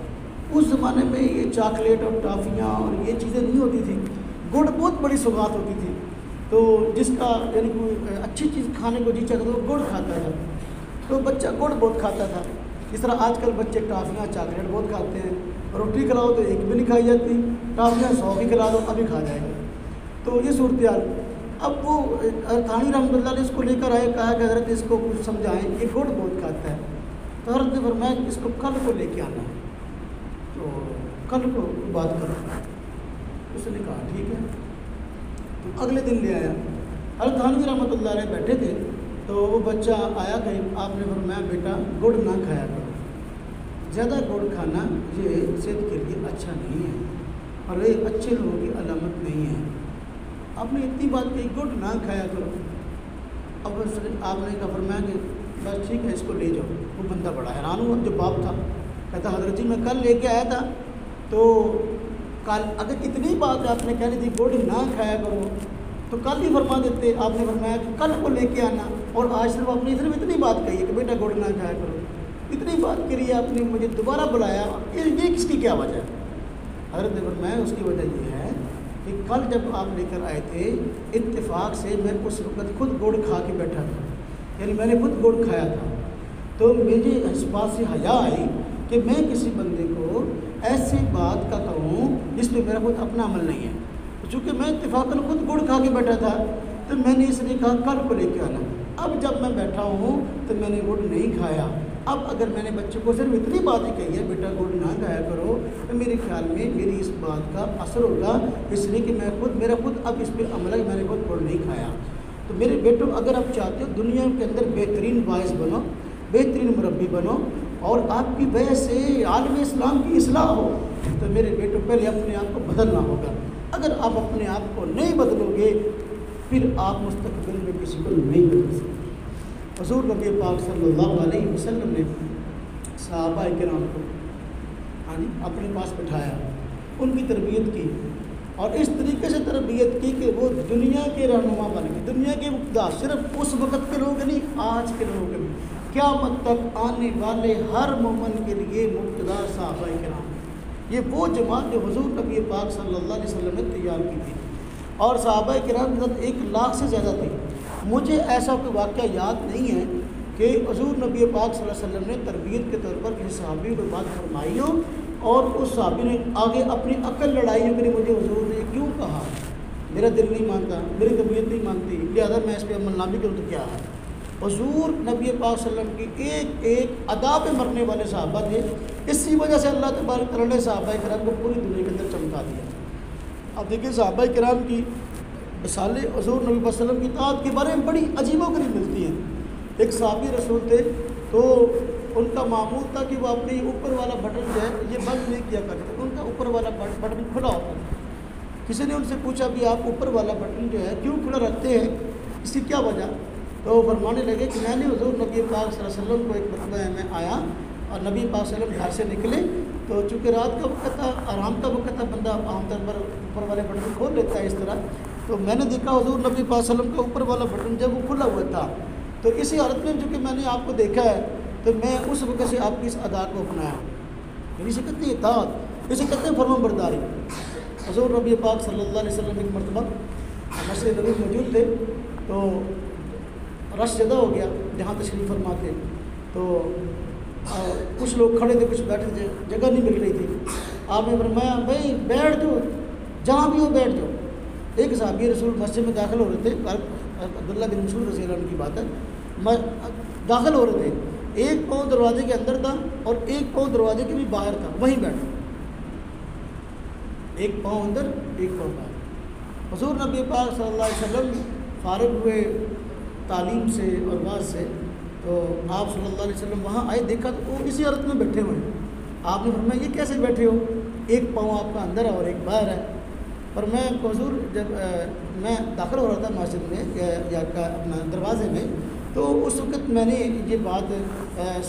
اس زمانے میں یہ چاکلیٹ اور ٹافیاں اور یہ چیزیں نہیں ہوتی تھیں، گڑ بہت بڑی سوغات ہوتی تھی. تو جس کا یعنی کوئی اچھی چیز کھانے کو جی چاہتا تھا وہ گڑ کھاتا تھا. تو بچہ گڑ بہت کھاتا تھا. اس طرح آج کل بچے ٹافیاں چاکلیٹ بہت کھاتے ہیں. روٹی کھلاؤ تو ایک بھی نہیں کھائی جاتی، ٹافیاں 100 بھی کھلا دو ابھی کھا جائے گا. تو یہ صورتحال. اب وہ تھانی رحمۃ اللہ علیہ اس کو لے کر آئے، کہا کہ حضرت اس کو کچھ سمجھائیں، یہ گڑ بہت کھاتا ہے. تو حضرت نے فرمایا کہ اس کو کل کو لے کے آنا ہے، تو کل کو بات کرو. اس نے کہا ٹھیک ہے. تو اگلے دن لے آیا. حضرت تھانوی رحمۃ اللہ علیہ بیٹھے تھے تو وہ بچہ آیا کہ آپ نے فرمایا بیٹا گڑ نہ کھایا کرو، زیادہ گڑ کھانا یہ صحت کے لیے اچھا نہیں ہے اور یہ اچھے لوگوں کی علامت نہیں ہے. آپ نے اتنی بات کہی گڑ نہ کھایا کرو. اب آپ نے کہا فرمایا کہ بس ٹھیک ہے اس کو لے جاؤ. وہ بندہ بڑا حیران ہوا، جو باپ تھا کہتا حضرت جی میں کل لے کے آیا تھا، تو کل اگر اتنی بات آپ نے کہہ دی گڑ نہ کھایا کرو تو کل ہی فرما دیتے. آپ نے فرمایا کہ کل کو لے کے آنا، اور آج صرف اپنی صرف اتنی بات کہی ہے کہ بیٹا گڑ نہ کھایا کرو. اتنی بات کے لیے آپ نے مجھے دوبارہ بلایا، یہ کس کی کیا وجہ ہے؟ حضرت نے فرمایا اس کی وجہ یہ ہے کہ کل جب آپ لے کر آئے تھے اتفاق سے میں اس وقت خود گڑ کھا کے بیٹھا تھا، یعنی میں نے خود گڑ کھایا تھا. تو مجھے اس بات سے حیا آئی کہ میں کسی بندے کو ایسی بات کا کہوں جس میں میرا خود اپنا عمل نہیں ہے. چونکہ میں اتفاقاً خود گڑ کھا کے بیٹھا تھا تو میں نے اس لیے کہا کل کو لے کے آنا. اب جب میں بیٹھا ہوں تو میں نے گڑ نہیں کھایا. اب اگر میں نے بچے کو صرف اتنی بات ہی کہی ہے بیٹا گڑ نہ کھایا کرو، تو میرے خیال میں میری اس بات کا اثر ہوگا، اس لیے کہ میرا خود اب اس پہ عمل ہے، میں نے خود گڑ نہیں کھایا. تو میرے بیٹوں اگر آپ چاہتے ہو دنیا کے اندر بہترین باعث بنو، بہترین مربی بنو اور آپ کی وجہ سے عالم اسلام کی اصلاح ہو، تو میرے بیٹوں پہلے اپنے آپ کو بدلنا ہوگا. اگر آپ اپنے آپ کو نہیں بدلو گے پھر آپ مستقبل میں کسی کو نہیں بدل سکتے. حضور نبی پاک صلی اللہ علیہ وسلم نے صحابہ کرام کو اپنے پاس بٹھایا، ان کی تربیت کی اور اس طریقے سے تربیت کی کہ وہ دنیا کے رہنما بن گئے. دنیا کے مقتدا صرف اس وقت کے لوگ نہیں، آج کے لوگوں کے بھی، قیامت تک آنے والے ہر مومن کے لیے مقتدا صحابہ کرام. یہ وہ جماعت جو حضور نبی پاک صلی اللہ علیہ وسلم نے تیار کی تھی، اور صحابہ کرام 1,00,000 سے زیادہ تھے. مجھے ایسا کوئی واقعہ یاد نہیں ہے کہ حضور نبی پاک صلی اللہ علیہ وسلم نے تربیت کے طور پر کسی صحابی کو بات فرمائی ہو اور اس صحابی نے آگے اپنی عقل لڑائی کری، مجھے حضور نے کیوں کہا، میرا دل نہیں مانتا، میری طبیعت نہیں مانتی، لہذا میں اس پہ عمل نہ بھی کروں تو کیا ہے۔ حضور نبی پاک صلی اللہ علیہ وسلم کی ایک ایک ادا پہ مرنے والے صحابہ تھے، اسی وجہ سے اللہ تبارک تعالیٰ نے صحابہ کرام کو پوری دنیا کے اندر چمکا دیا۔ اب دیکھیں صحابہ کرام کی مثالیں حضور نبی صلی اللہ علیہ وسلم کی اطاعت کے بارے میں بڑی عجیب و غریب ملتی ہیں۔ ایک صحابی رسول تھے تو ان کا معمول تھا کہ وہ اپنی اوپر والا بٹن جو ہے یہ بند نہیں کیا کرتے تھے، ان کا اوپر والا بٹن کھلا ہوتا تھا۔ کسی نے ان سے پوچھا بھی آپ اوپر والا بٹن جو ہے کیوں کھلا رکھتے ہیں، اس کی کیا وجہ؟ تو وہ فرمانے لگے کہ میں نے حضور نبی پاک صلی اللہ علیہ وسلم کو ایک مرتبہ میں آیا اور نبی پاک صلی اللہ علیہ وسلم گھر سے نکلے تو چونکہ رات کا وقت تھا، آرام کا وقت تھا، بندہ عام طور پر اوپر والے بٹن کھول لیتا ہے اس طرح، تو میں نے دیکھا حضور نبی پاک صلی اللہ علیہ وسلم کا اوپر والا بٹن جب وہ کھلا ہوا تھا، تو اسی حالت میں چونکہ میں نے آپ کو دیکھا ہے تو میں اس وقت سے آپ کی اس ادا کو اپنایا، یعنی اسے کہتے ہیں اطاعت، اسے کہتے ہیں فرمان برداری۔ حضور نبی پاک صلی اللہ علیہ وسلم ایک مرتبہ مسجد نبی موجود تھے تو رش زیادہ ہو گیا جہاں تشریف فرما تھے، تو کچھ لوگ کھڑے تھے کچھ بیٹھے تھے، جگہ نہیں مل رہی تھی۔ آپ نے فرمایا بھائی بیٹھ جاؤ، جہاں بھی ہو بیٹھ جاؤ۔ ایک صحابی رسول مسجد میں داخل ہو رہے تھے، عبداللہ بن مسعود رضی اللہ عنہ کی بات ہے، داخل ہو رہے تھے، ایک پاؤں دروازے کے اندر تھا اور ایک پاؤں دروازے کے بھی باہر تھا، وہیں بیٹھا، ایک پاؤں اندر ایک پاؤں باہر۔ حضور نبی پاک صلی اللہ علیہ وسلم فارغ ہوئے تعلیم سے اور واعظ سے، تو آپ صلی اللہ علیہ وسلم وہاں آئے، دیکھا تو وہ اسی حالت میں بیٹھے ہوئے ہیں۔ آپ نے فرمایا یہ کیسے بیٹھے ہو، ایک پاؤں آپ کا اندر ہے اور ایک باہر ہے۔ اور میں حضور جب میں داخل ہو رہا تھا مسجد میں یا اپنا دروازے میں، تو اس وقت میں نے یہ بات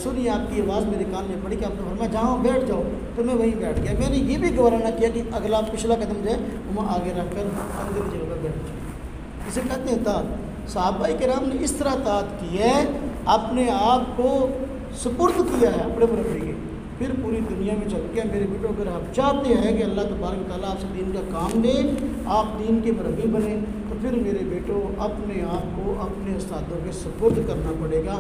سنی، آپ کی آواز میرے کان میں پڑی کہ آپ نے فرمایا جہاں بیٹھ جاؤ، تو میں وہیں بیٹھ گیا۔ میں نے یہ بھی گوارا نہ کیا کہ اگلا پچھلا قدم جو ہے وہ آگے رکھ کر اندر جگہ پر بیٹھ جاؤ۔ اسے کہتے ہیں اطاعت۔ صحابہ کرام نے اس طرح اطاعت کی ہے، اپنے آپ کو سپرد کیا ہے اپنے مربی کے، پھر پوری دنیا میں چل کے میرے بیٹوں اگر آپ چاہتے ہیں کہ اللہ تبارک تعالیٰ آپ سے دین کا کام دے، آپ دین کے مربی بنیں، تو پھر میرے بیٹوں اپنے آپ کو اپنے استادوں کے سپرد کرنا پڑے گا۔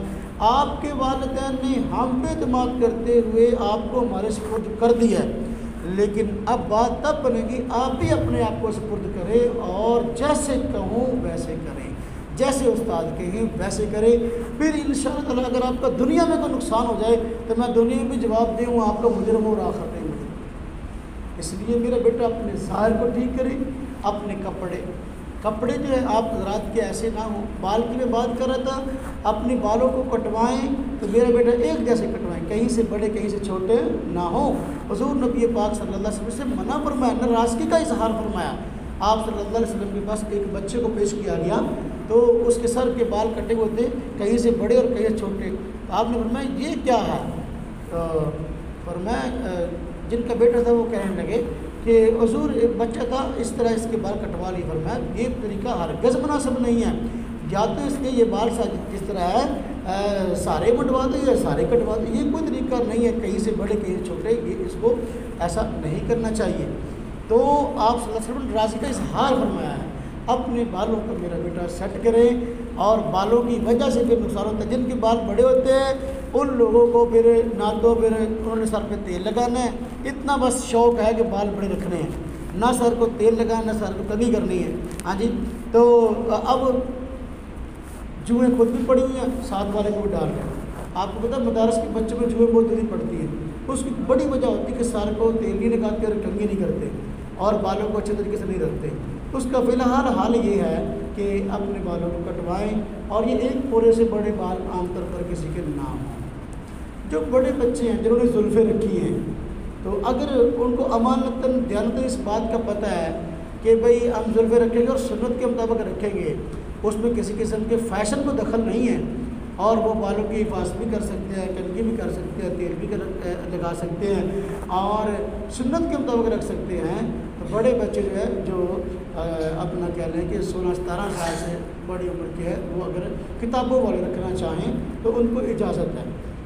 آپ کے والدین نے ہم پہ اعتماد کرتے ہوئے آپ کو ہمارے سپرد کر دیا ہے، لیکن اب بات تب بنے گی آپ بھی اپنے آپ کو سپرد کریں اور جیسے کہوں ویسے کریں، جیسے استاد کہیں ویسے کریں۔ پھر انشاءاللہ تعالیٰ اگر آپ کا دنیا میں کوئی نقصان ہو جائے تو میں دنیا میں بھی جواب دوں آپ کا مجرم اور آخر نہیں مجرم۔ اس لیے میرا بیٹا اپنے ظاہر کو ٹھیک کرے، اپنے کپڑے جو ہے آپ حضرات کے ایسے نہ ہوں۔ بال کی میں بات کر رہا تھا، اپنے بالوں کو کٹوائیں تو میرا بیٹا ایک جیسے کٹوائیں، کہیں سے بڑے کہیں سے چھوٹے نہ ہوں۔ حضور نبی پاک صلی اللہ علیہ وسلم سے منع فرمایا، ناراضگی کا اظہار فرمایا۔ آپ صلی اللہ علیہ وسلم کے پاس ایک بچے کو پیش کیا گیا تو اس کے سر کے بال کٹے ہوئے تھے، کہیں سے بڑے اور کہیں سے چھوٹے۔ تو آپ نے فرمایا یہ کیا ہے؟ فرمایا جن کا بیٹا تھا وہ کہنے لگے کہ حضور ایک بچہ تھا اس طرح اس کے بال کٹوا لی۔ فرمایا یہ طریقہ ہرگز مناسب نہیں ہے، یا تو اس کے یہ بال جس طرح ہے سارے منڈوا دو یا سارے کٹوا دو، یہ کوئی طریقہ نہیں ہے، کہیں سے بڑے کہیں سے چھوٹے، یہ اس کو ایسا نہیں کرنا چاہیے۔ تو آپ صلی اللہ علیہ وسلم نے راضی کا اظہار فرمایا ہے، اپنے بالوں کو میرا بیٹا سیٹ کرے، اور بالوں کی وجہ سے پھر نقصان ہوتا ہے۔ جن کے بال بڑے ہوتے ہیں ان لوگوں کو پھر نہ تو پھر انہوں نے سر پہ تیل لگانا ہے، اتنا بس شوق ہے کہ بال بڑے رکھنے ہیں، نہ سر کو تیل لگانا نہ سر کو کنگھی کرنی ہے۔ ہاں جی، تو اب جوئیں خود بھی پڑی ہوئی ہیں، ساتھ والے کو بھی ڈال رہے ہیں۔ آپ کو پتہ مدارس کے بچوں میں جوئیں بہت جلدی پڑتی ہیں، اس کی بڑی وجہ ہوتی ہے کہ سر کو تیل نہیں لگاتے اور کنگھی نہیں کرتے اور بالوں کو اچھے طریقے سے نہیں رکھتے۔ اس کا فی الحال حال یہ ہے کہ اپنے بالوں کو کٹوائیں، اور یہ ایک پورے سے بڑے بال عام طور پر کسی کے نہ ہوں۔ جو بڑے بچے ہیں جنہوں نے زلفیں رکھی ہیں، تو اگر ان کو امانتاً دیانتاً اس بات کا پتہ ہے کہ بھئی ہم زلفیں رکھیں گے اور سنت کے مطابق رکھیں گے، اس میں کسی قسم کے فیشن کو دخل نہیں ہے، اور وہ بالوں کی حفاظت بھی کر سکتے ہیں، کنگھی بھی کر سکتے ہیں، تیل بھی لگا سکتے ہیں اور سنت کے مطابق رکھ سکتے ہیں، تو بڑے بچے جو ہے جو اپنا کہہ لیں کہ 16-17 سال سے بڑی عمر کے ہے، وہ اگر کتابوں والے رکھنا چاہیں تو ان کو اجازت ہے،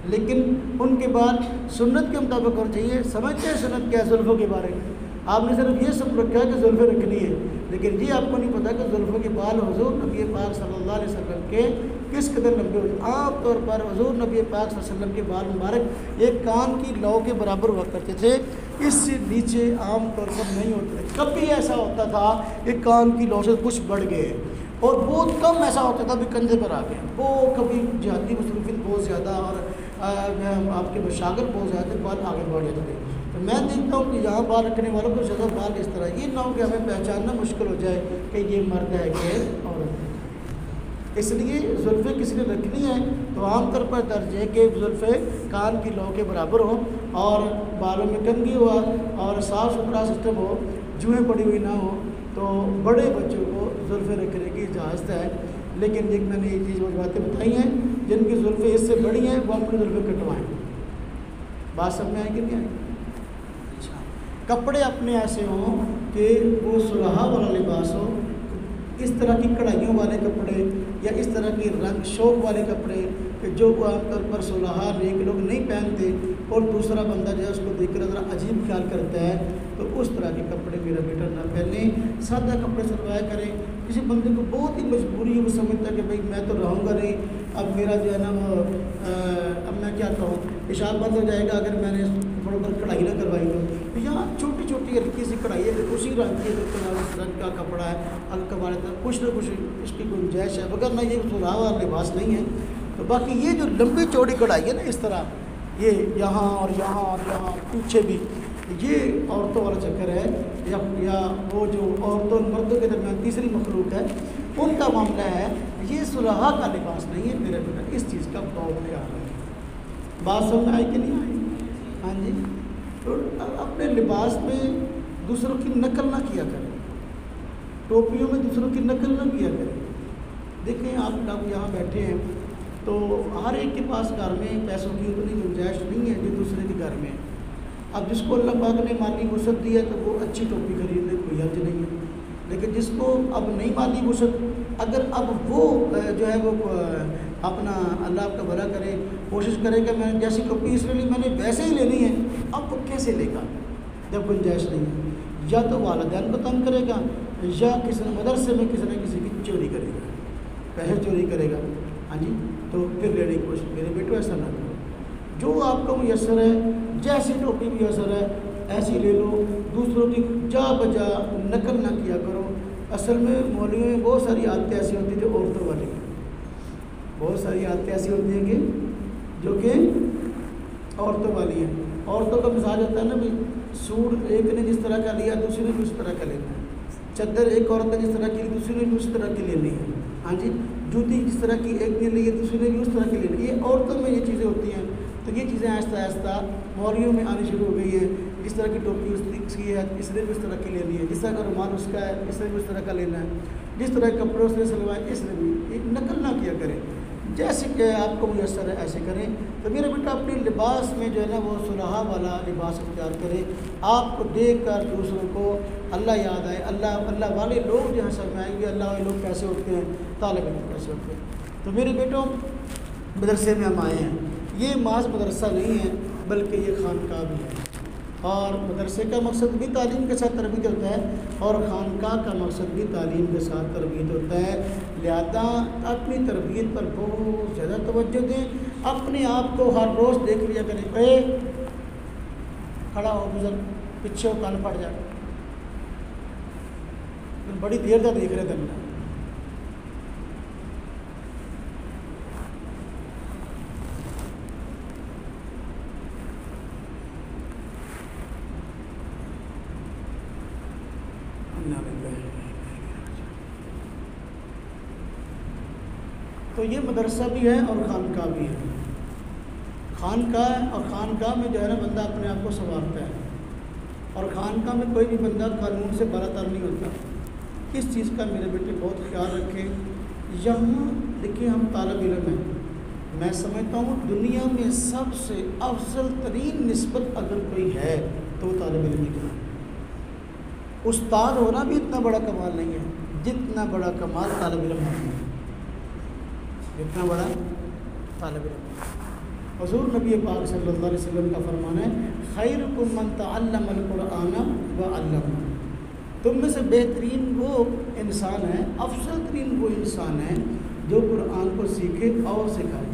لیکن ان کے بعد سنت کے مطابق ہونا چاہیے۔ سمجھتے ہیں سنت کیا ہے زلفوں کے بارے میں؟ آپ نے صرف یہ سب رکھا ہے کہ زلفیں رکھنی ہے، لیکن یہ آپ کو نہیں پتا کہ زلفوں کے بال حضور نبی پاک صلی اللہ علیہ وسلم کے کس قدر لمبے ہوتے ہیں۔ عام طور پر حضور نبی پاک صلی اللہ علیہ وسلم کے بال مبارک ایک کان کی لو کے برابر ہوا کرتے تھے، اس سے نیچے عام طور پر نہیں ہوتے. کبھی ایسا ہوتا تھا کہ کان کی لو سے کچھ بڑھ گئے اور بہت کم ایسا ہوتا تھا بھی کندھے پر آ گئے. وہ کبھی جہادی مصروفیت بہت زیادہ اور آپ کے مشاغل بہت زیادہ بال آگے بڑھ جاتے تھے. تو میں دیکھتا ہوں کہ یہاں بال رکھنے والوں کو زیادہ بال اس طرح یہ نہ ہو کہ ہمیں پہچاننا مشکل ہو جائے کہ یہ مرد ہے کہ عورت ہے. اس لیے زلفیں کسی نے رکھنی ہے تو عام طور پر درج ہے کہ زلفیں کان کی لو کے برابر ہوں اور بالوں میں کنگھی ہوا اور صاف ستھرا سسٹم ہو, جوئیں پڑی ہوئی نہ ہو. تو بڑے بچوں کو زلفیں رکھنے کی اجازت ہے. لیکن ایک میں نے یہ چیز وہ باتیں بتائی ہیں جن کی زلفیں اس سے بڑی ہیں وہ اپنی زلفیں کٹوائیں. بات سمجھ میں آئے کہ نہیں آئے؟ اچھا, کپڑے اپنے ایسے ہوں کہ وہ سلحا والا لباس ہو, اس طرح کی کڑھائیوں والے کپڑے یا اس طرح کی رنگ شوق والے کپڑے کہ جو عام طور پر سلحا نیک لوگ نہیں پہنتے اور دوسرا بندہ جو ہے اس کو دیکھ کر ذرا عجیب خیال کرتا ہے, تو اس طرح کے کپڑے میرا بیٹا نہ پہنے. سادہ کپڑے سلوایا کریں. کسی بندے کو بہت ہی مجبوری ہے, وہ سمجھتا ہے کہ بھائی میں تو رہوں گا نہیں, اب میرا جو ہے نا وہ اب میں کیا کہوں, پیشاب بند ہو جائے گا اگر میں نے تھوڑا بہت کڑھائی نہ کروائی تو یہاں چھوٹی چھوٹی ہلکی سی کڑھائی ہے اسی رنگ کی رنگ کا کپڑا ہے ہلکا والے تک کچھ نہ کچھ اس کی گنجائش ہے, مگر نہ یہ سلحا والا لباس نہیں ہے. تو باقی یہ جو لمبی چوڑی کڑھائی ہے نا اس طرح یہ یہاں اور یہاں اور یہاں پیچھے بھی, یہ عورتوں والا چکر ہے یا وہ جو عورتوں اور مردوں کے درمیان تیسری مخلوق ہے ان کا معاملہ ہے. یہ سلحا کا لباس نہیں ہے میرے بیٹا, اس چیز کا بہت خیال ہے. بات سمجھ آئی کہ نہیں آئی؟ ہاں جی. تو اپنے لباس میں دوسروں کی نقل نہ کیا کریں, ٹوپیوں میں دوسروں کی نقل نہ کیا کریں. دیکھیں آپ یہاں بیٹھے ہیں تو ہر ایک کے پاس گھر میں پیسوں کی اتنی گنجائش نہیں ہے جو دوسرے کے گھر میں ہے. اب جس کو اللہ پاک نے مالی وسعت دی ہے تو وہ اچھی ٹوپی خرید لے, کوئی حرج نہیں ہے. لیکن جس کو اب نہیں مالی وسعت, اگر اب وہ جو ہے وہ اپنا اللہ آپ کا بھلا کرے کوشش کرے کہ میں جیسی ٹوپی اس لیے میں نے ویسے ہی لینی ہے, اب وہ کیسے لے گا جب گنجائش نہیں ہے؟ یا تو والدین کو تنگ کرے گا یا کسی مدرسے میں کسی نہ کسی کی چوری کرے گا, پیسے چوری کرے گا. ہاں جی, تو پھر لینے کی کوشش. میرے بیٹو ایسا نہ کرو, جو آپ کو میسر ہے جیسی ٹوپی میسر ہے ایسی لے لو, دوسروں کی جا بجا نقل نہ کیا کرو. اصل میں مولویوں میں بہت ساری عادتیں ایسی ہوتی ہیں جو عورتوں والی ہیں, بہت ساری عادتیں ایسی ہوتی ہیں کہ جو کہ عورتوں والی ہیں. عورتوں کا مزاج ہوتا ہے نا بھائی, سوٹ ایک نے جس طرح کا لیا دوسری نے بھی اس طرح کا لینا ہے, چادر ایک عورت نے جس طرح کی دوسری نے بھی اس طرح کی لینی ہے. ہاں جی, جوتی جس طرح کی ایک نے لی ہے دوسری نے بھی اس طرح کی لینی ہے. یہ عورتوں میں یہ چیزیں ہوتی ہیں. تو یہ چیزیں آہستہ آہستہ مولویوں میں آنی شروع ہو گئی ہیں. جس طرح کی ٹوپی اس کی ہے اس نے بھی اس طرح کی لینی ہے, جس طرح کا رومال اس کا ہے اس نے بھی اس طرح کا لینا ہے, جس طرح کے کپڑے اس نے سلوائے اس نے بھی. نقل نہ کیا کریں, جیسے کہ آپ کو میسر ہے ایسے کریں. تو میرا بیٹا اپنے لباس میں جو ہے نا وہ سلحا والا لباس اختیار کرے. آپ کو دیکھ کر دوسروں کو اللہ یاد آئے. اللہ والے لوگ جہاں سمجھ آئیں گے اللہ والے لوگ کیسے ہوتے ہیں, طالب علم کیسے ہوتے ہیں. تو میرے بیٹوں مدرسے میں ہم آئے ہیں, یہ محض مدرسہ نہیں ہے بلکہ یہ خانقاہ بھی ہے. اور مدرسے کا مقصد بھی تعلیم کے ساتھ تربیت ہوتا ہے اور خانقاہ کا مقصد بھی تعلیم کے ساتھ تربیت ہوتا ہے. لہذا اپنی تربیت پر بہت زیادہ توجہ دیں. اپنے آپ کو ہر روز دیکھ لیا کریں, اے کھڑا ہو بزرگ, پیچھے ہو کان پھٹ جائے, بڑی دیر تک دیکھ رہے تھے. تو یہ مدرسہ بھی ہے اور خانقاہ بھی ہے. خانقاہ اور خانقاہ میں جو ہے نا بندہ اپنے آپ کو سنوارتا ہے, اور خانقاہ میں کوئی بھی بندہ قانون سے براتر نہیں ہوتا. اس چیز کا میرے بیٹے بہت خیال رکھیں. یہاں دیکھیے ہم طالب علم ہیں, میں سمجھتا ہوں دنیا میں سب سے افضل ترین نسبت اگر کوئی ہے تو وہ طالب علم کی ہے. استاد ہونا بھی اتنا بڑا کمال نہیں ہے جتنا بڑا کمال طالب علم ہونا ہے, جتنا بڑا طالب علم. حضور نبی پاک صلی اللہ علیہ وسلم کا فرمان ہے, خیرکم من تعلم القرآن وعلمہ. تم میں سے بہترین وہ انسان ہے, افضل ترین وہ انسان ہے جو قرآن کو سیکھے اور سکھائے.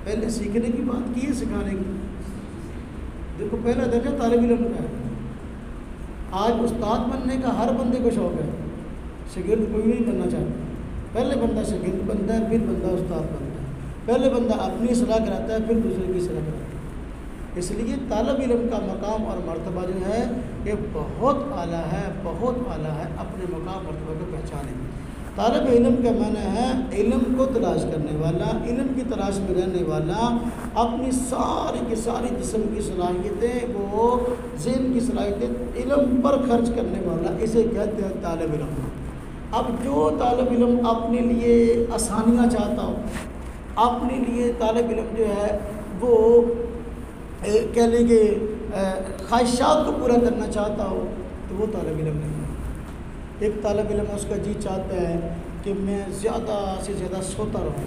پہلے سیکھنے کی بات کی ہے, سکھانے کی. دیکھو پہلا درجہ طالب علم کا ہے, آج استاد بننے کا ہر بندے کو شوق ہے، شاگرد کوئی نہیں بننا چاہتا۔ پہلے بندہ شاگرد بنتا ہے، پھر بندہ استاد بنتا ہے، پہلے بندہ اپنی اصلاح کراتا ہے، پھر دوسرے کی اصلاح کراتا ہے۔ اس لیے طالب علم کا مقام اور مرتبہ جو ہے یہ بہت اعلیٰ ہے، بہت اعلیٰ ہے۔ اپنے مقام مرتبہ کو پہچانیں۔ طالب علم کا معنی ہے علم کو تلاش کرنے والا، علم کی تلاش میں رہنے والا، اپنی ساری کی ساری جسم کی صلاحیتیں، وہ ذہن کی صلاحیتیں علم پر خرچ کرنے والا، اسے کہتے ہیں طالب علم۔ اب جو طالب علم اپنے لیے آسانیاں چاہتا ہو، اپنے لیے طالب علم جو ہے وہ کہہ لیں کہ خواہشات کو پورا کرنا چاہتا ہو، تو وہ طالب علم نہیں ہے۔ ایک طالب علم اس کا جی چاہتا ہے کہ میں زیادہ سے زیادہ سوتا رہوں،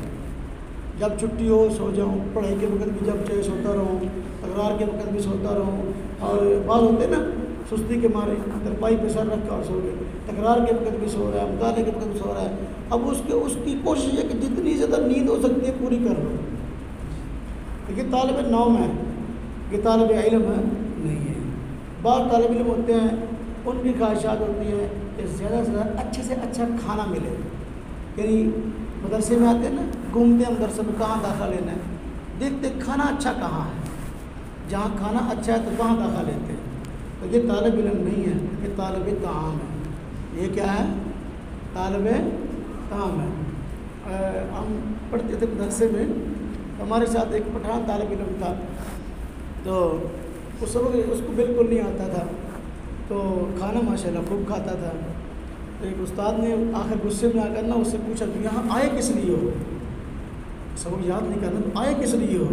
جب چھٹی ہو سو جاؤں، پڑھائی کے وقت بھی جب چاہے سوتا رہوں، تکرار کے وقت بھی سوتا رہوں، اور بعض ہوتے ہیں نا سستی کے مارے ترپائی پہ سر رکھ کر سو گئے، تکرار کے وقت بھی سو رہا ہے، مطالعے کے وقت بھی سو رہا ہے۔ اب اس کی کوشش ہے کہ جتنی زیادہ نیند ہو سکتی ہے پوری کر لو، لیکن طالب نوم ہے کہ طالب علم ہے نہیں ہے۔ بعض طالب علم ہوتے ہیں ان کی خواہشات ہوتی ہیں کہ زیادہ سے زیادہ اچھے سے اچھا کھانا ملے، یعنی مدرسے میں آتے ہیں نا، گھومتے ہیں مدرسے میں کہاں داخلہ لینا ہے، دیکھتے کھانا اچھا کہاں ہے، جہاں کھانا اچھا ہے تو وہاں داخلہ لیتے ہیں۔ تو یہ طالب علم نہیں ہے، یہ طالب طعام ہے۔ یہ کیا ہے؟ طالب طعام ہے۔ ہم پڑھتے تھے مدرسے میں، ہمارے ساتھ ایک پٹھان طالب علم تھا، تو اس وقت اس کو بالکل نہیں آتا تھا، تو کھانا ماشاءاللہ خوب کھاتا تھا۔ ایک استاد نے آخر غصے میں آ کر نا اس سے پوچھا کہ یہاں آئے کس لیے ہو؟ سبق یاد نہیں کرنا، تو آئے کس لیے ہو؟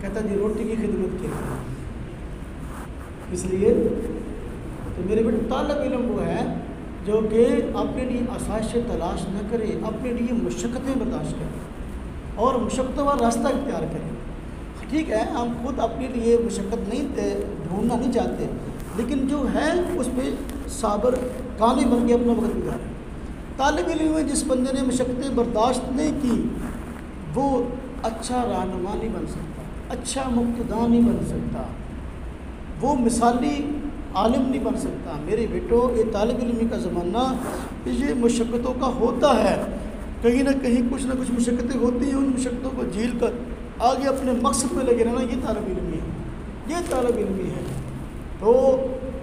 کہتا جی روٹی کی خدمت کے لیے۔ اس لیے تو میرے بیٹے طالب علم وہ ہے جو کہ اپنے لیے آسائشیں تلاش نہ کرے، اپنے لیے مشقتیں برداشت کرے اور مشقتوں والا راستہ اختیار کرے۔ ٹھیک ہے، ہم خود اپنے لیے مشقت نہیں ڈھونڈنا نہیں چاہتے، لیکن جو ہے اس پہ صابر کانے بن کے اپنا وقت گزارے۔ طالب علم میں جس بندے نے مشقتیں برداشت نہیں کی وہ اچھا رہنما نہیں بن سکتا، اچھا مقتدا نہیں بن سکتا، وہ مثالی عالم نہیں بن سکتا۔ میرے بیٹو، یہ طالب علمی کا زمانہ یہ مشقتوں کا ہوتا ہے، کہیں نہ کہیں کچھ نہ کچھ مشقتیں ہوتی ہیں، ان مشقتوں کو جھیل کر آگے اپنے مقصد میں لگے رہنا، یہ طالب علمی ہے، یہ طالب علمی ہے۔ تو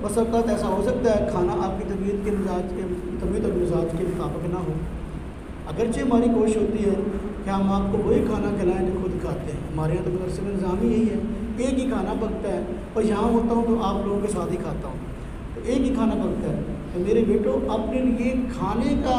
بس اوقات ایسا ہو سکتا ہے کھانا آپ کی طبیعت اور مزاج کے مطابق نہ ہو، اگرچہ ہماری کوشش ہوتی ہے کہ ہم آپ کو وہی کھانا کھلائیں جو خود کھاتے ہیں۔ ہمارے یہاں تو مدرسے میں نظام ہی یہی ہے، ایک ہی کھانا پکتا ہے، اور یہاں ہوتا ہوں تو آپ لوگوں کے ساتھ ہی کھاتا ہوں، تو ایک ہی کھانا پکتا ہے۔ تو میرے بیٹو اپنے لیے کھانے کا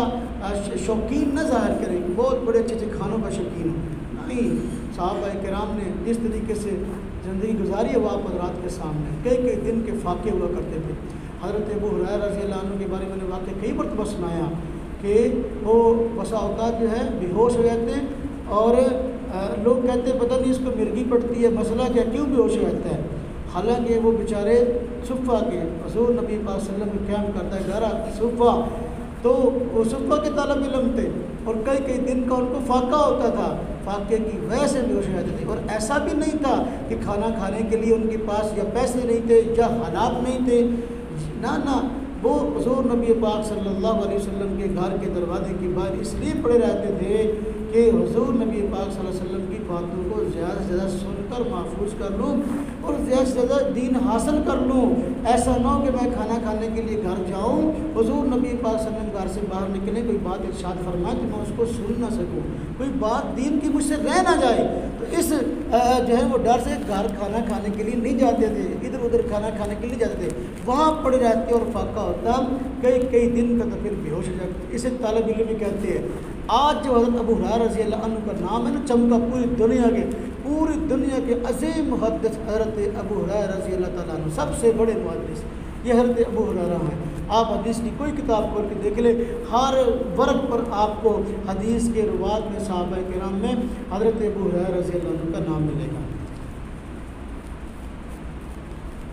شوقین نہ ظاہر کریں، بہت بڑے اچھے اچھے کھانوں کا شوقین ہو، نہیں۔ صحابہ کرام نے جس طریقے سے زندگی گزاری ہے وہ آپ حضرات کے سامنے، کئی کئی دن کے فاقے ہوا کرتے تھے۔ حضرت ابو ہریرہ رضی اللہ عنہ کے بارے میں نے واقعہ کئی مرتبہ سنایا کہ وہ بسا اوقات جو ہے بے ہوش ہو جاتے ہیں، اور لوگ کہتے ہیں پتہ نہیں اس کو مرگی پڑتی ہے، مسئلہ کیا، کیوں بے ہوش ہو جاتا ہے؟ حالانکہ وہ بیچارے صفہ کے حضور نبی پاک صلی اللہ علیہ وسلم قیام کرتا ہے گھر صفہ، تو وہ صفہ کے طالب علم تھے، اور کئی کئی دن کا ان کو فاقہ ہوتا تھا، فاقے کی وجہ سے بے ہوش ہو جاتے تھے۔ اور ایسا بھی نہیں تھا کہ کھانا کھانے کے لیے ان کے پاس یا پیسے نہیں تھے یا حالات نہیں تھے، نہ وہ حضور نبی پاک صلی اللہ علیہ وسلم کے گھر کے دروازے کے باہر اس لیے پڑے رہتے تھے کہ حضور نبی پاک صلی اللہ علیہ وسلم کی باتوں کو زیادہ سے زیادہ سن کر محفوظ کر لوں اور زیادہ سے زیادہ دین حاصل کر لوں۔ ایسا نہ ہو کہ میں کھانا کھانے کے لیے گھر جاؤں، حضور نبی پاک صلی اللہ علیہ وسلم گھر سے باہر نکلیں، کوئی بات ارشاد فرمائے تو میں اس کو سن نہ سکوں، کوئی بات دین کی مجھ سے رہ نہ جائے۔ تو اس جو ہے وہ ڈر سے گھر کھانا کھانے کے لیے نہیں جاتے تھے، ادھر ادھر کھانا کھانے کے لیے جاتے تھے، وہاں پڑے رہتے اور فاقہ ہوتا کئی کئی دن کا، تو پھر بے ہوش ہو جاتے۔ اسے طالب علم بھی کہتے ہیں۔ آج جو حضرت ابو ہریرہ رضی اللہ عنہ کا نام ہے نا، چمکا پوری دنیا کے عظیم محدث حضرت ابو ہریرہ رضی اللہ تعالیٰ عنہ، سب سے بڑے محدث یہ حضرت ابو ہریرہ ہیں۔ آپ حدیث کی کوئی کتاب پڑھ کے دیکھ لیں، ہر ورق پر آپ کو حدیث کے روات میں صحابہ کرام میں حضرت ابو ہریرہ رضی اللہ عنہ کا نام ملے گا۔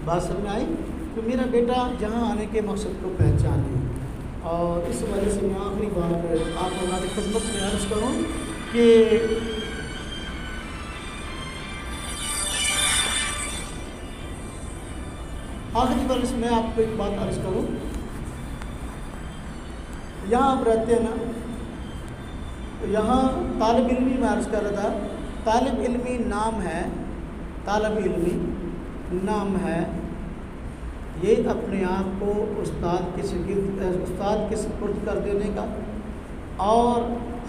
بات سمجھ میں آئی؟ تو میرا بیٹا یہاں آنے کے مقصد کو پہچانے، اور اس وجہ سے میں آخری بار آپ ہماری خدمت میں عرض کروں کہ آخری بار اس میں آپ کو ایک بات عرض کروں، یہاں آپ رہتے ہیں نا، تو یہاں طالب علمی میں عرض کر رہا تھا، طالب علمی نام ہے، طالب علمی نام ہے، یہ اپنے آپ کو استاد کے سپرد کر دینے کا اور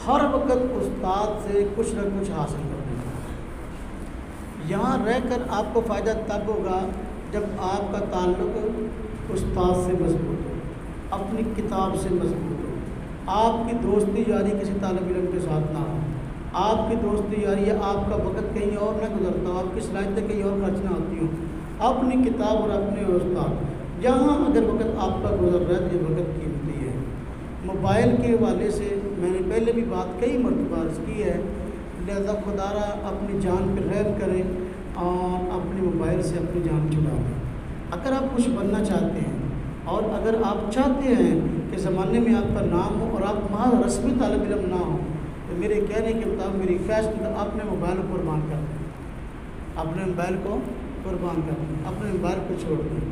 ہر وقت استاد سے کچھ نہ کچھ حاصل کرنے کا۔ یہاں رہ کر آپ کو فائدہ تب ہوگا جب آپ کا تعلق استاد سے مضبوط ہو، اپنی کتاب سے مضبوط ہو، آپ کی دوستی یاری کسی طالب علم کے ساتھ نہ ہو، آپ کی دوستی یاری ہے آپ کا وقت کہیں اور نہ گزرتا ہو، آپ کی صلاحیتیں کہیں اور خرچ نہ ہوتی ہوں، اپنی کتاب اور اپنے استاد، یہاں اگر وقت آپ کا گزر رہا ہے تو یہ وقت قیمتی ہے۔ موبائل کے حوالے سے میں نے پہلے بھی بات کئی مرتبہ عرض کی ہے، لہذا خدا را اپنی جان پہ رحم کریں اور اپنے موبائل سے اپنی جان چھڑا دیں۔ اگر آپ کچھ بننا چاہتے ہیں اور اگر آپ چاہتے ہیں کہ زمانے میں آپ کا نام ہو اور آپ محض رسمی طالب علم نہ ہوں، تو میرے کہنے کے مطابق، میری خواہش کے مطابق اپنے موبائل کو قربان کر دیں، اپنے موبائل کو قربان کر دیں، اپنے موبائل کو چھوڑ دیں۔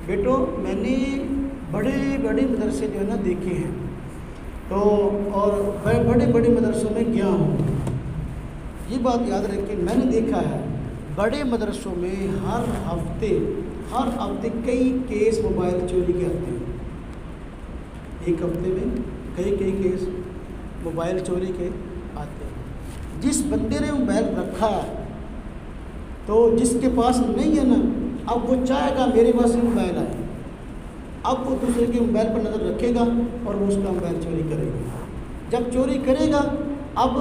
بیٹو، میں نے بڑے بڑے مدرسے جو ہے نا دیکھے ہیں، تو اور بڑے بڑے مدرسوں میں گیا ہوں، یہ بات یاد رکھیں، میں نے دیکھا ہے بڑے مدرسوں میں ہر ہفتے کئی کیس موبائل چوری کے آتے ہیں، ایک ہفتے میں کئی کیس موبائل چوری کے آتے ہیں۔ جس بندے نے موبائل رکھا ہے تو جس کے پاس نہیں ہے نا، اب وہ چاہے گا میرے پاس ہی موبائل آئے، اب وہ دوسرے کے موبائل پر نظر رکھے گا اور وہ اس کا موبائل چوری کرے گا۔ جب چوری کرے گا، اب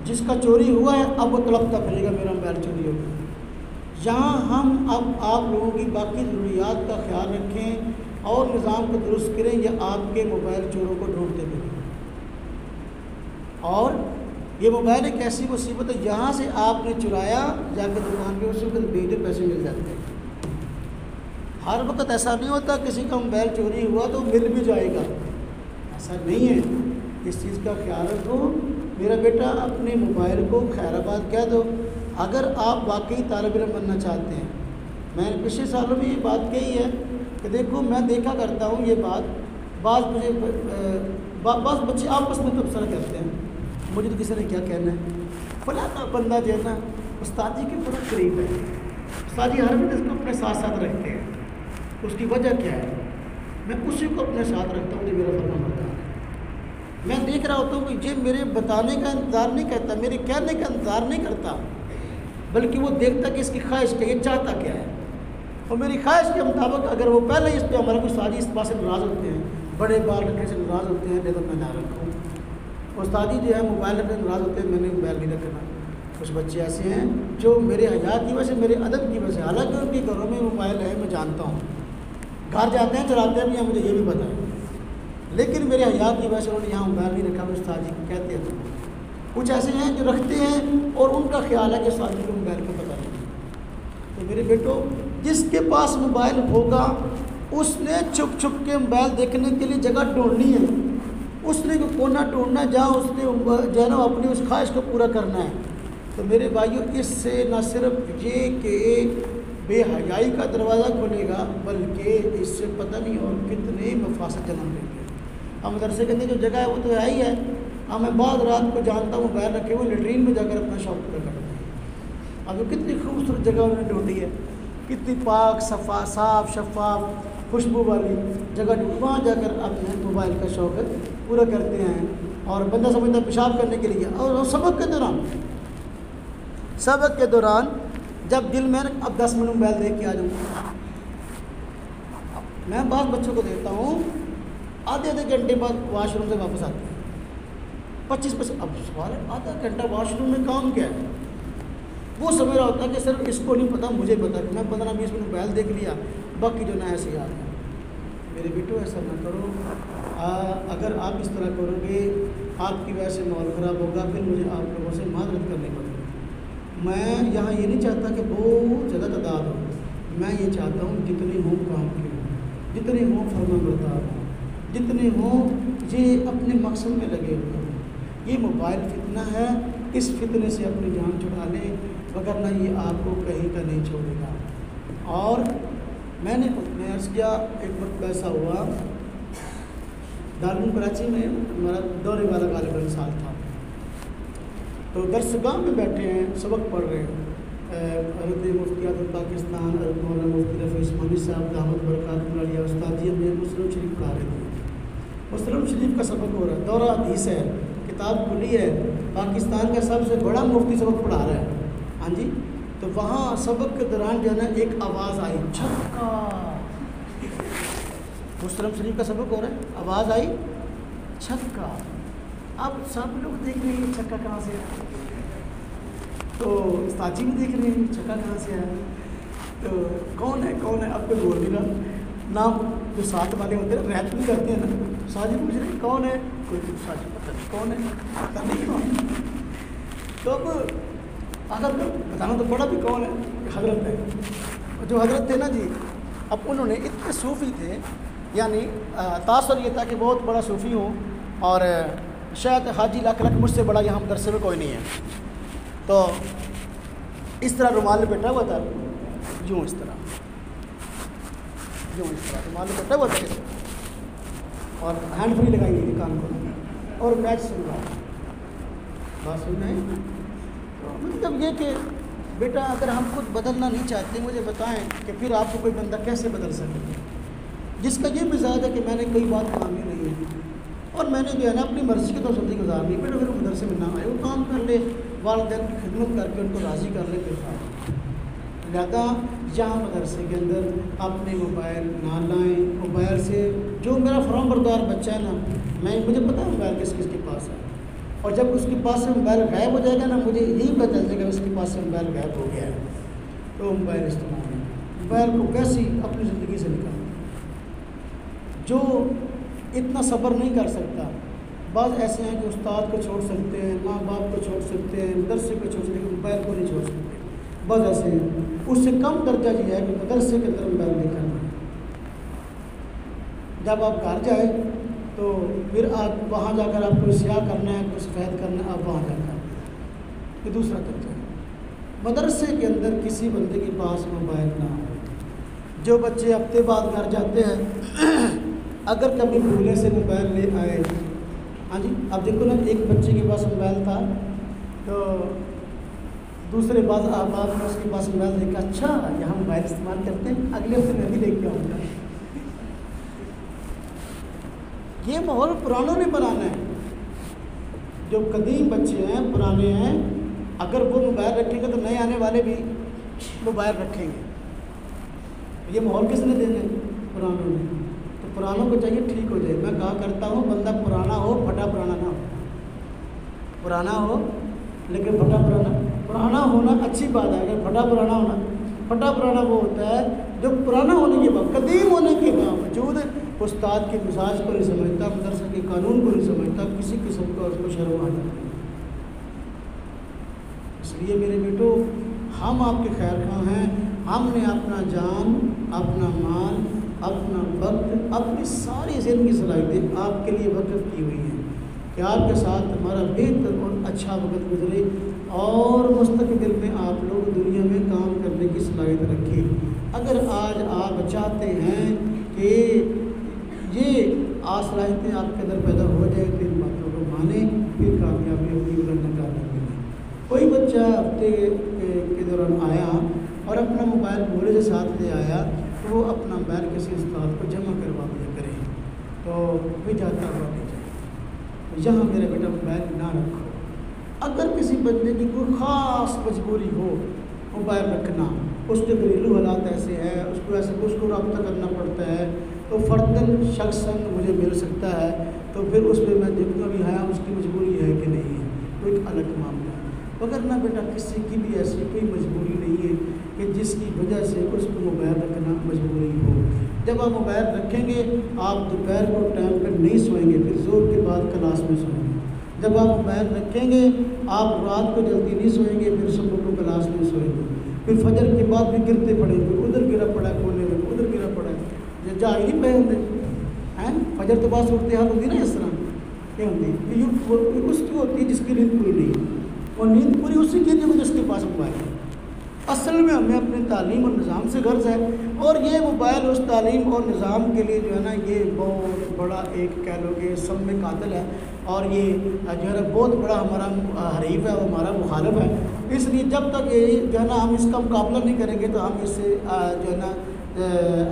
جس کا چوری ہوا ہے اب وہ تڑپتا پھرے گا میرا موبائل چوری ہو گیا۔ یہاں ہم اب آپ لوگوں کی باقی ضروریات کا خیال رکھیں اور نظام کو درست کریں، یا آپ کے موبائل چوروں کو ڈھونڈتے پھریں۔ اور یہ موبائل ایک ایسی مصیبت ہے، یہاں سے آپ نے چرایا جا کے دکان پہ، اس وقت بیٹے پیسے مل جاتے ہیں۔ ہر وقت ایسا نہیں ہوتا کسی کا موبائل چوری ہوا تو مل بھی جائے گا، ایسا نہیں ہے، اس چیز کا خیال رکھو۔ میرا بیٹا اپنے موبائل کو خیر آباد کہہ دو۔ اگر آپ واقعی طالب علم بننا چاہتے ہیں، میں نے پچھلے سالوں میں یہ بات کہی ہے کہ دیکھو، میں دیکھا کرتا ہوں یہ بات، بعض بچے آپس میں تبصرہ کرتے ہیں، مجھے تو کسی نے کیا کہنا ہے، فلانا بندہ جو ہے نا استاد جی کے بڑا قریب ہے، استاد جی ہر وقت اس کو اپنے ساتھ ساتھ رکھتے ہیں، اس کی وجہ کیا ہے؟ میں اسی کو اپنے ساتھ رکھتا ہوں جو میرا فرما بردار ہے۔ میں دیکھ رہا ہوتا ہوں کہ یہ میرے بتانے کا انتظار نہیں کرتا، میرے کہنے کا انتظار نہیں کرتا، بلکہ وہ دیکھتا کہ اس کی خواہش کیا ہے، یہ چاہتا کیا ہے، اور میری خواہش کے مطابق اگر وہ پہلے ہی اس پہ ہمارا کچھ سازی اس بات سے ناراض ہوتے ہیں، بڑے بال رکھنے سے ناراض ہوتے ہیں، لہذا میں نہ رکھوں۔ استادی جو ہے موبائل رکھنے سے ناراض ہوتے ہیں، میں نے موبائل نہیں رکھنا۔ کچھ بچے ایسے ہیں جو میرے حیا کی وجہ سے، میرے ادب کی وجہ سے، حالانکہ ان کے گھروں میں موبائل ہے، میں جانتا ہوں، گھر جاتے ہیں چلاتے بھی ہیں، مجھے یہ بھی پتہ ہے، لیکن میرے حیا کی وجہ سے انہوں نے یہاں موبائل نہیں رکھا، وہ استاد جی کہتے ہیں۔ کچھ ایسے ہیں جو رکھتے ہیں اور ان کا خیال ہے کہ استاد جی کو موبائل کا پتہ نہیں۔ تو میرے بیٹو، جس کے پاس موبائل ہوگا اس نے چھپ چھپ کے موبائل دیکھنے کے لیے جگہ ڈھونڈنی ہے، اس نے کوئی کونا ڈھونڈنا جہاں اس نے جو ہے نا اپنی اس خواہش کو پورا کرنا ہے۔ تو میرے بھائیوں، اس سے نہ صرف یہ کہ بے حیائی کا دروازہ کھلے گا، بلکہ اس سے پتہ نہیں اور کتنے مفاسد جنم لیں گے۔ ہم مدرسے کے اندر جو جگہ ہے وہ تو ہے ہی ہے، ہاں میں بعض رات کو جانتا ہوں موبائل رکھے ہوئے لیٹرین میں جا کر اپنا شوق پورا کرتے ہیں۔ اب وہ کتنی خوبصورت جگہ انہوں نے ڈھونڈی ہے، کتنی پاک صاف شفاف خوشبو والی جگہ ڈھونڈی، وہاں جا کر اپنے موبائل کا شوق پورا کرتے ہیں، اور بندہ سمجھتا ہے پیشاب کرنے کے لیے، اور سبق کے دوران جب دل میں اب 10 منٹ موبائل دیکھ کے آ جاؤں، میں بعض بچوں کو دیکھتا ہوں آدھے گھنٹے بعد واش روم سے واپس آتے ہیں، 25 اب سوال ہے آدھا گھنٹہ واش روم میں کام کیا ہے؟ وہ سمجھ رہا ہوتا ہے کہ صرف اس کو نہیں پتہ، مجھے پتہ کہ میں 15-20 منٹ موبائل دیکھ لیا، باقی جو نہ ایسے یاد ہے۔ میرے بیٹو ایسا نہ کرو، اگر آپ اس طرح کرو گے آپ کی وجہ سے ماحول خراب ہوگا، پھر مجھے آپ لوگوں سے معذرت کرنی پڑے گی۔ میں یہاں یہ نہیں چاہتا کہ بہت زیادہ تعداد ہو، میں یہ چاہتا ہوں جتنے ہوں کام کے ہوں، جتنے ہوں فرما بردار ہوں، جتنے ہوں یہ اپنے مقصد میں لگے ہوئے ہوں۔ یہ موبائل فتنہ ہے، اس فتنے سے اپنی جان چھڑا لیں، وگرنہ یہ آپ کو کہیں کا نہیں چھوڑے گا۔ اور میں نے عرض کیا ایک وقت ایسا ہوا دارالعلوم کراچی میں ہمارا دورے والا غالباً سال تھا، تو درس گاہ میں بیٹھے ہیں، سبق پڑھ رہے ہیں، حضرت مفتی اعظم پاکستان حضرت مولانا مفتی رفیع عثمانی صاحب دعوت برکات عالیہ استاد جی ہمیں مسلم شریف پڑھا رہے تھے، مسلم شریف کا سبق ہو رہا ہے، دورہ حدیث ہے، کتاب کھلی ہے، پاکستان کا سب سے بڑا مفتی سبق پڑھا رہا ہے، ہاں جی، تو وہاں سبق کے دوران جو ہے نا ایک آواز آئی، چھکا، مسلم شریف کا سبق ہو رہا ہے، آواز آئی چھکا، اب سب لوگ دیکھ رہے ہیں چھکا کہاں سے آیا، تو استاد جی بھی دیکھ رہے ہیں چھکا کہاں سے آیا، تو کون ہے اب کوئی بول نہیں رہا، نام جو ساتھ والے ہوتے ہیں ریپ بھی کرتے ہیں نا، ساتھ پوچھ رہے ہیں کون ہے، کوئی ساتھ پتہ نہیں کون ہے، پتہ نہیں کون، تو اب اگر بتانا تو پڑا بھی کون ہے، حضرت ہے، جو حضرت تھے نا جی، اب انہوں نے اتنے صوفی تھے، یعنی تاثر یہ تھا کہ بہت بڑا صوفی ہوں، اور شاید حاجی لاکھ مجھ سے بڑا یہاں مدرسے میں کوئی نہیں ہے، تو اس طرح رومال بیٹھا ہوا تھا، یوں اس طرح رومال بیٹھا ہوا تھا، اور ہینڈ فری لگائی ہوئی تھی کان کو، اور میچ سن رہا، بات سن رہے ہیں، مطلب یہ کہ بیٹا اگر ہم خود بدلنا نہیں چاہتے مجھے بتائیں کہ پھر آپ کو کوئی بندہ کیسے بدل سکے، جس کا یہ مزاج ہے کہ میں نے کوئی بات مانی نہیں ہے، اور میں نے جو ہے نا اپنی مرضی کی تو زندگی گزارنی، پھر اگر وہ مدرسے میں نہ آئے وہ کام کر لے، والدین کی خدمت کر کے ان کو راضی کر لے، پھر لہٰذا یہاں مدرسے کے اندر اپنے موبائل نہ لائیں، موبائل سے جو میرا فرام بردار بچہ ہے نا، مجھے پتہ ہے موبائل کس کے پاس ہے، اور جب اس کے پاس سے موبائل غائب ہو جائے گا نا، مجھے یہی پتہ چل جائے گا اس کے پاس سے موبائل غائب ہو گیا ہے، تو موبائل استعمال ہے، موبائل کو کیسی اپنی زندگی سے نکالیں، جو اتنا صبر نہیں کر سکتا، بعض ایسے ہیں کہ استاد کو چھوڑ سکتے ہیں، ماں باپ کو چھوڑ سکتے ہیں، مدرسے کو چھوڑ سکتے ہیں، موبائل کو نہیں چھوڑ سکتے، بعض ایسے ہیں، اس سے کم درجہ یہ ہے کہ مدرسے کے اندر موبائل نہیں کرنا، جب آپ گھر جائیں تو پھر آپ وہاں جا کر آپ کو سیاہ کرنا ہے، کوئی سفید کرنا ہے، آپ وہاں جا کر، یہ دوسرا درجہ ہے، مدرسے کے اندر کسی بندے کے پاس موبائل نہ ہو، جو بچے ہفتے بعد گھر جاتے ہیں اگر کبھی بھولے سے موبائل لے آئے، ہاں جی، اب دیکھو نا ایک بچے کے پاس موبائل تھا تو دوسرے بعض احباب نے اس کے پاس موبائل دیکھا، اچھا یہاں موبائل استعمال کرتے ہیں، اگلے ہفتے میں بھی لے کے آؤں گا، یہ ماحول پرانوں نے بنانا ہے، جو قدیم بچے ہیں پرانے ہیں، اگر وہ موبائل رکھیں گے تو نئے آنے والے بھی موبائل رکھیں گے، یہ ماحول کس نے دینا ہے؟ پرانوں نے، تو پرانوں کو چاہیے ٹھیک ہو جائے، میں کہا کرتا ہوں بندہ پرانا ہو پھٹا پرانا نہ ہو، پرانا ہو لیکن پھٹا پرانا ہونا اچھی بات ہے، اگر پھٹا پرانا وہ ہوتا ہے جو پرانا ہونے کے بعد، قدیم ہونے کے باوجود استاد کے مزاج کو نہیں سمجھتا، مدرسے کے قانون کو نہیں سمجھتا، کسی قسم کا اس کو شرم آتا ہے، اس لیے میرے بیٹو ہم آپ کے خیر خواہ ہیں، ہم نے اپنا جان، اپنا مال، اپنا وقت، اپنی ساری ذہن کی صلاحیتیں آپ کے لیے وقف کی ہوئی ہیں کہ آپ کے ساتھ ہمارا بہتر اور اچھا وقت گزرے، اور مستقبل میں آپ لوگ دنیا میں کام کرنے کی صلاحیت رکھیں۔ اگر آج آپ چاہتے ہیں کہ یہ صلاحیتیں آپ کے اندر پیدا ہو جائے تو ان باتوں کو مانیں، پھر کامیابی اپنی بلند نکالنے کے لیے۔ کوئی بچہ ہفتے کے دوران آیا اور اپنا موبائل بولے سے ساتھ لے آیا تو وہ اپنا موبائل کسی استاد کو جمع کروا دیا کرے، تو بھی جاتا ہوا نہیں جائے، یہاں میرے بیٹا موبائل نہ رکھو۔ اگر کسی بندے کی کوئی خاص مجبوری ہو موبائل رکھنا، اس کے گھریلو حالات ایسے ہیں، اس کو رابطہ کرنا پڑتا ہے، تو فرداً شخصاً مجھے مل سکتا ہے، تو پھر اس میں دیکھوں گا بھی ہاں اس کی مجبوری ہے کہ نہیں ہے، تو ایک الگ معاملہ ہے۔ وگرنہ بیٹا کسی کی بھی ایسی کوئی مجبوری نہیں ہے کہ جس کی وجہ سے اس کو موبائل رکھنا مجبوری ہو۔ جب آپ موبائل رکھیں گے آپ دوپہر کو ٹائم پر نہیں سوئیں گے، پھر زور کے بعد کلاس میں سوئیں گے۔ جب آپ موبائل رکھیں گے آپ رات کو جلدی نہیں سوئیں گے، پھر صبح کو کلاس میں سوئیں گے، پھر فجر کے بعد بھی گرتے پڑیں گے، ادھر گرا پڑا ہے کونے میں، ادھر گرا پڑا ہے، یہ جا ہی نہیں پہ ہوتے ہیں، فجر تو بعض صورتحال ہوتی نا اس طرح کیا ہوتی ہے، اس کی ہوتی ہے جس کی نیند پوری نہیں ہے، اور نیند پوری اسی کی نہیں ہوتی جس کے پاس موبائل ہے۔ اصل میں ہمیں اپنے تعلیم اور نظام سے غرض ہے اور یہ موبائل اس تعلیم اور نظام کے لیے جو ہے نا یہ بہت بڑا ایک کہہ لو کہ سم میں قاتل ہے، اور یہ جو ہے نا بہت بڑا ہمارا حریف ہے اور ہمارا مخالف ہے۔ اس لیے جب تک یہ جو ہے نا ہم اس کا مقابلہ نہیں کریں گے تو ہم اس سے جو ہے نا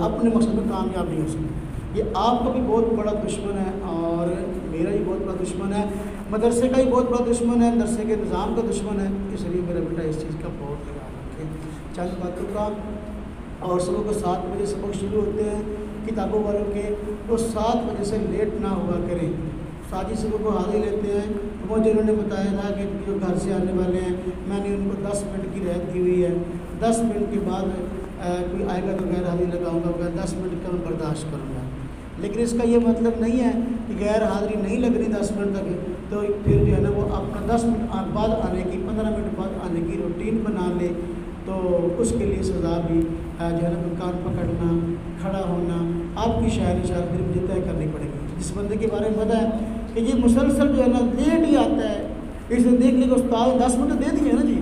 اپنے مقصد میں کامیاب نہیں ہو سکتے۔ یہ آپ کا بھی بہت بڑا دشمن ہے اور میرا بھی بہت بڑا دشمن ہے، مدرسے کا بھی بہت بڑا دشمن ہے، مدرسے کے نظام کا دشمن ہے۔ اس لیے میرا بیٹا اس چیز کا بہت خیال رکھے۔ چند باتوں کا، اور صبح کو 7 بجے سبق شروع ہوتے ہیں کتابوں والوں کے، تو 7 بجے سے لیٹ نہ ہوا کریں۔ ساتھی صبح کو حاضری لیتے ہیں، مجھے انہوں نے بتایا تھا کہ جو گھر سے آنے والے ہیں میں نے ان کو 10 منٹ کی رعایت دی ہوئی ہے، 10 منٹ کے بعد کوئی آئے گا تو غیر حاضری لگاؤں گا، 10 منٹ کا میں برداشت کروں گا۔ لیکن اس کا یہ مطلب نہیں ہے کہ غیر حاضری نہیں لگ رہی 10 منٹ تک، تو پھر جو ہے نا وہ آپ کا 10 منٹ بعد آنے کی، 15 منٹ بعد آنے کی روٹین بنا لے، تو اس کے لیے سزا بھی جو ہے نا کان پکڑنا، کھڑا ہونا، آپ کی شاعری شاید پھر مجھے طے کرنی پڑے گی۔ جس بندے کے بارے میں پتہ ہے کہ یہ مسلسل جو ہے نا لیٹ ہی آتا ہے، اس نے دیکھ لی کہ استاد 10 منٹ دے دیے نا جی،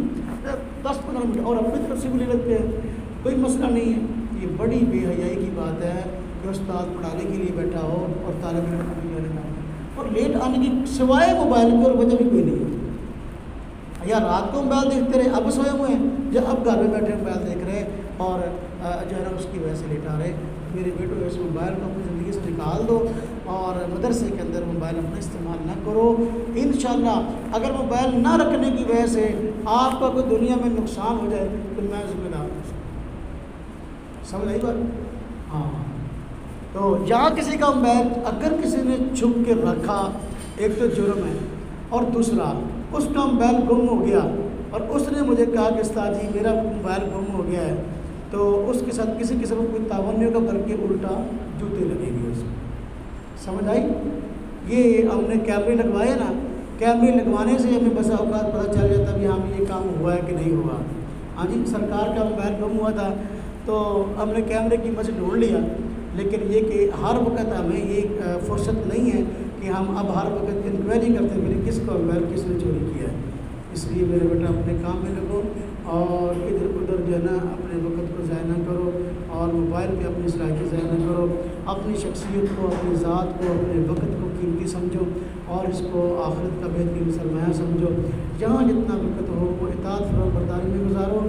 10-15 منٹ اور اپنی طرف سے بھی لے لیتے ہیں، کوئی مسئلہ نہیں ہے۔ یہ بڑی بے حیائی کی بات ہے کہ استاد پڑھانے کے لیے بیٹھا ہو اور طالب علم کو بھی لینا ہو، اور لیٹ آنے کی سوائے موبائل کی اور وجہ بھی کوئی نہیں ہے۔ یا رات کو موبائل دیکھتے رہے، اب سوئے ہوئے ہیں، یا اب گھر میں بیٹھے موبائل دیکھ رہے اور جو ہے نا اس کی وجہ سے لیٹ آ رہے۔ میرے بیٹوں اس موبائل کو اپنی زندگی سے نکال دو اور مدرسے کے اندر موبائل اپنا استعمال نہ کرو۔ انشاءاللہ اگر موبائل نہ رکھنے کی وجہ سے آپ کا کوئی دنیا میں نقصان ہو جائے تو میں ذمہ دار ہوں۔ سمجھ آئی بات؟ ہاں، تو جہاں کسی کا موبائل اگر کسی نے چھپ کے رکھا، ایک تو جرم ہے، اور دوسرا اس کا موبائل گم ہو گیا اور اس نے مجھے کہا کہ استاد جی میرا موبائل گم ہو گیا ہے، تو اس کے ساتھ کسی قسم کا کوئی تعاون نہیں ہوگا بلکہ الٹا جوتے لگیں گے اس کو۔ سمجھ آئی؟ یہ ہم نے کیمرے لگوائے نا، کیمرے لگوانے سے ہمیں بسا اوقات پتہ چل جاتا بھی ہاں یہ کام ہوا ہے کہ نہیں ہوا۔ ہاں جی، سرکار کا موبائل گم ہوا تھا تو ہم نے کیمرے کی مدد سے ڈھونڈ لیا، لیکن یہ کہ ہر وقت ہمیں یہ فرصت نہیں ہے کہ ہم اب ہر وقت انکوائری کرتے ہیں کس کا موبائل کس نے چوری کیا ہے۔ اس لیے میرے بیٹا اپنے کام میں لگو اور ادھر ادھر جو ہے نا اپنے وقت کو ضائع نہ کرو، اور موبائل پہ اپنی صلاحیت ضائع نہ کرو۔ اپنی شخصیت کو، اپنی ذات کو، اپنے وقت کو قیمتی سمجھو اور اس کو آخرت کا بہترین سرمایہ سمجھو۔ جہاں جتنا وقت ہو وہ اطاعت فرما برداری میں گزارو۔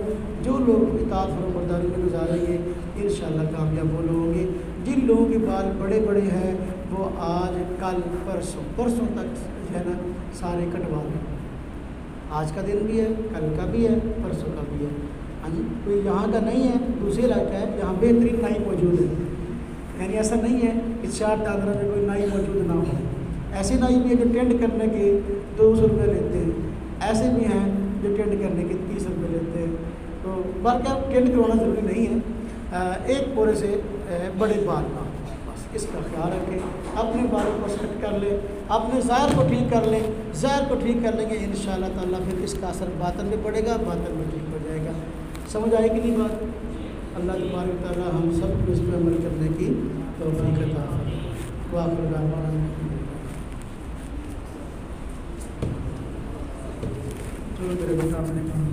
جو لوگ اطاعت فرما برداری میں گزاریں گے انشاءاللہ کامیاب وہ لوگ ہوں گے۔ جن لوگوں کے بال بڑے بڑے ہیں وہ آج کل پرسوں تک جو ہے نا سارے کٹوا لیں۔ آج کا دن بھی ہے، کل کا بھی ہے، پرسوں کا بھی ہے۔ ہاں جی، کوئی یہاں کا نہیں ہے، دوسرے علاقہ ہے جہاں بہترین نائی موجود ہے، یعنی ایسا نہیں ہے کہ 4 دادرہ میں کوئی نائی موجود نہ ہو۔ ایسے نائی بھی ہے جو ٹینڈ کرنے کے 200 روپے لیتے ہیں، ایسے بھی ہیں جو ٹینڈ کرنے کے 30 روپے لیتے ہیں۔ تو باقی آپ ٹینڈ کروانا ضروری نہیں ہے، ایک پورے سے بڑے بال نہ، بس اس کا خیال رکھیں، اپنے بالوں کو سیٹ کر لیں، اپنے ظاہر کو ٹھیک کر لیں، ظاہر کو ٹھیک کر لیں گے انشاءاللہ تعالیٰ پھر اس کا اثر باطن میں پڑے گا، باطن میں ٹھیک ہو جائے گا۔ سمجھ آئے کہ نہیں بات؟ اللہ تبارک و تعالیٰ ہم سب کو اس پہ عمل کرنے کی توفیق عطا فرمائے۔ وآخر دعوانا چلو میرے بیٹا اپنے کام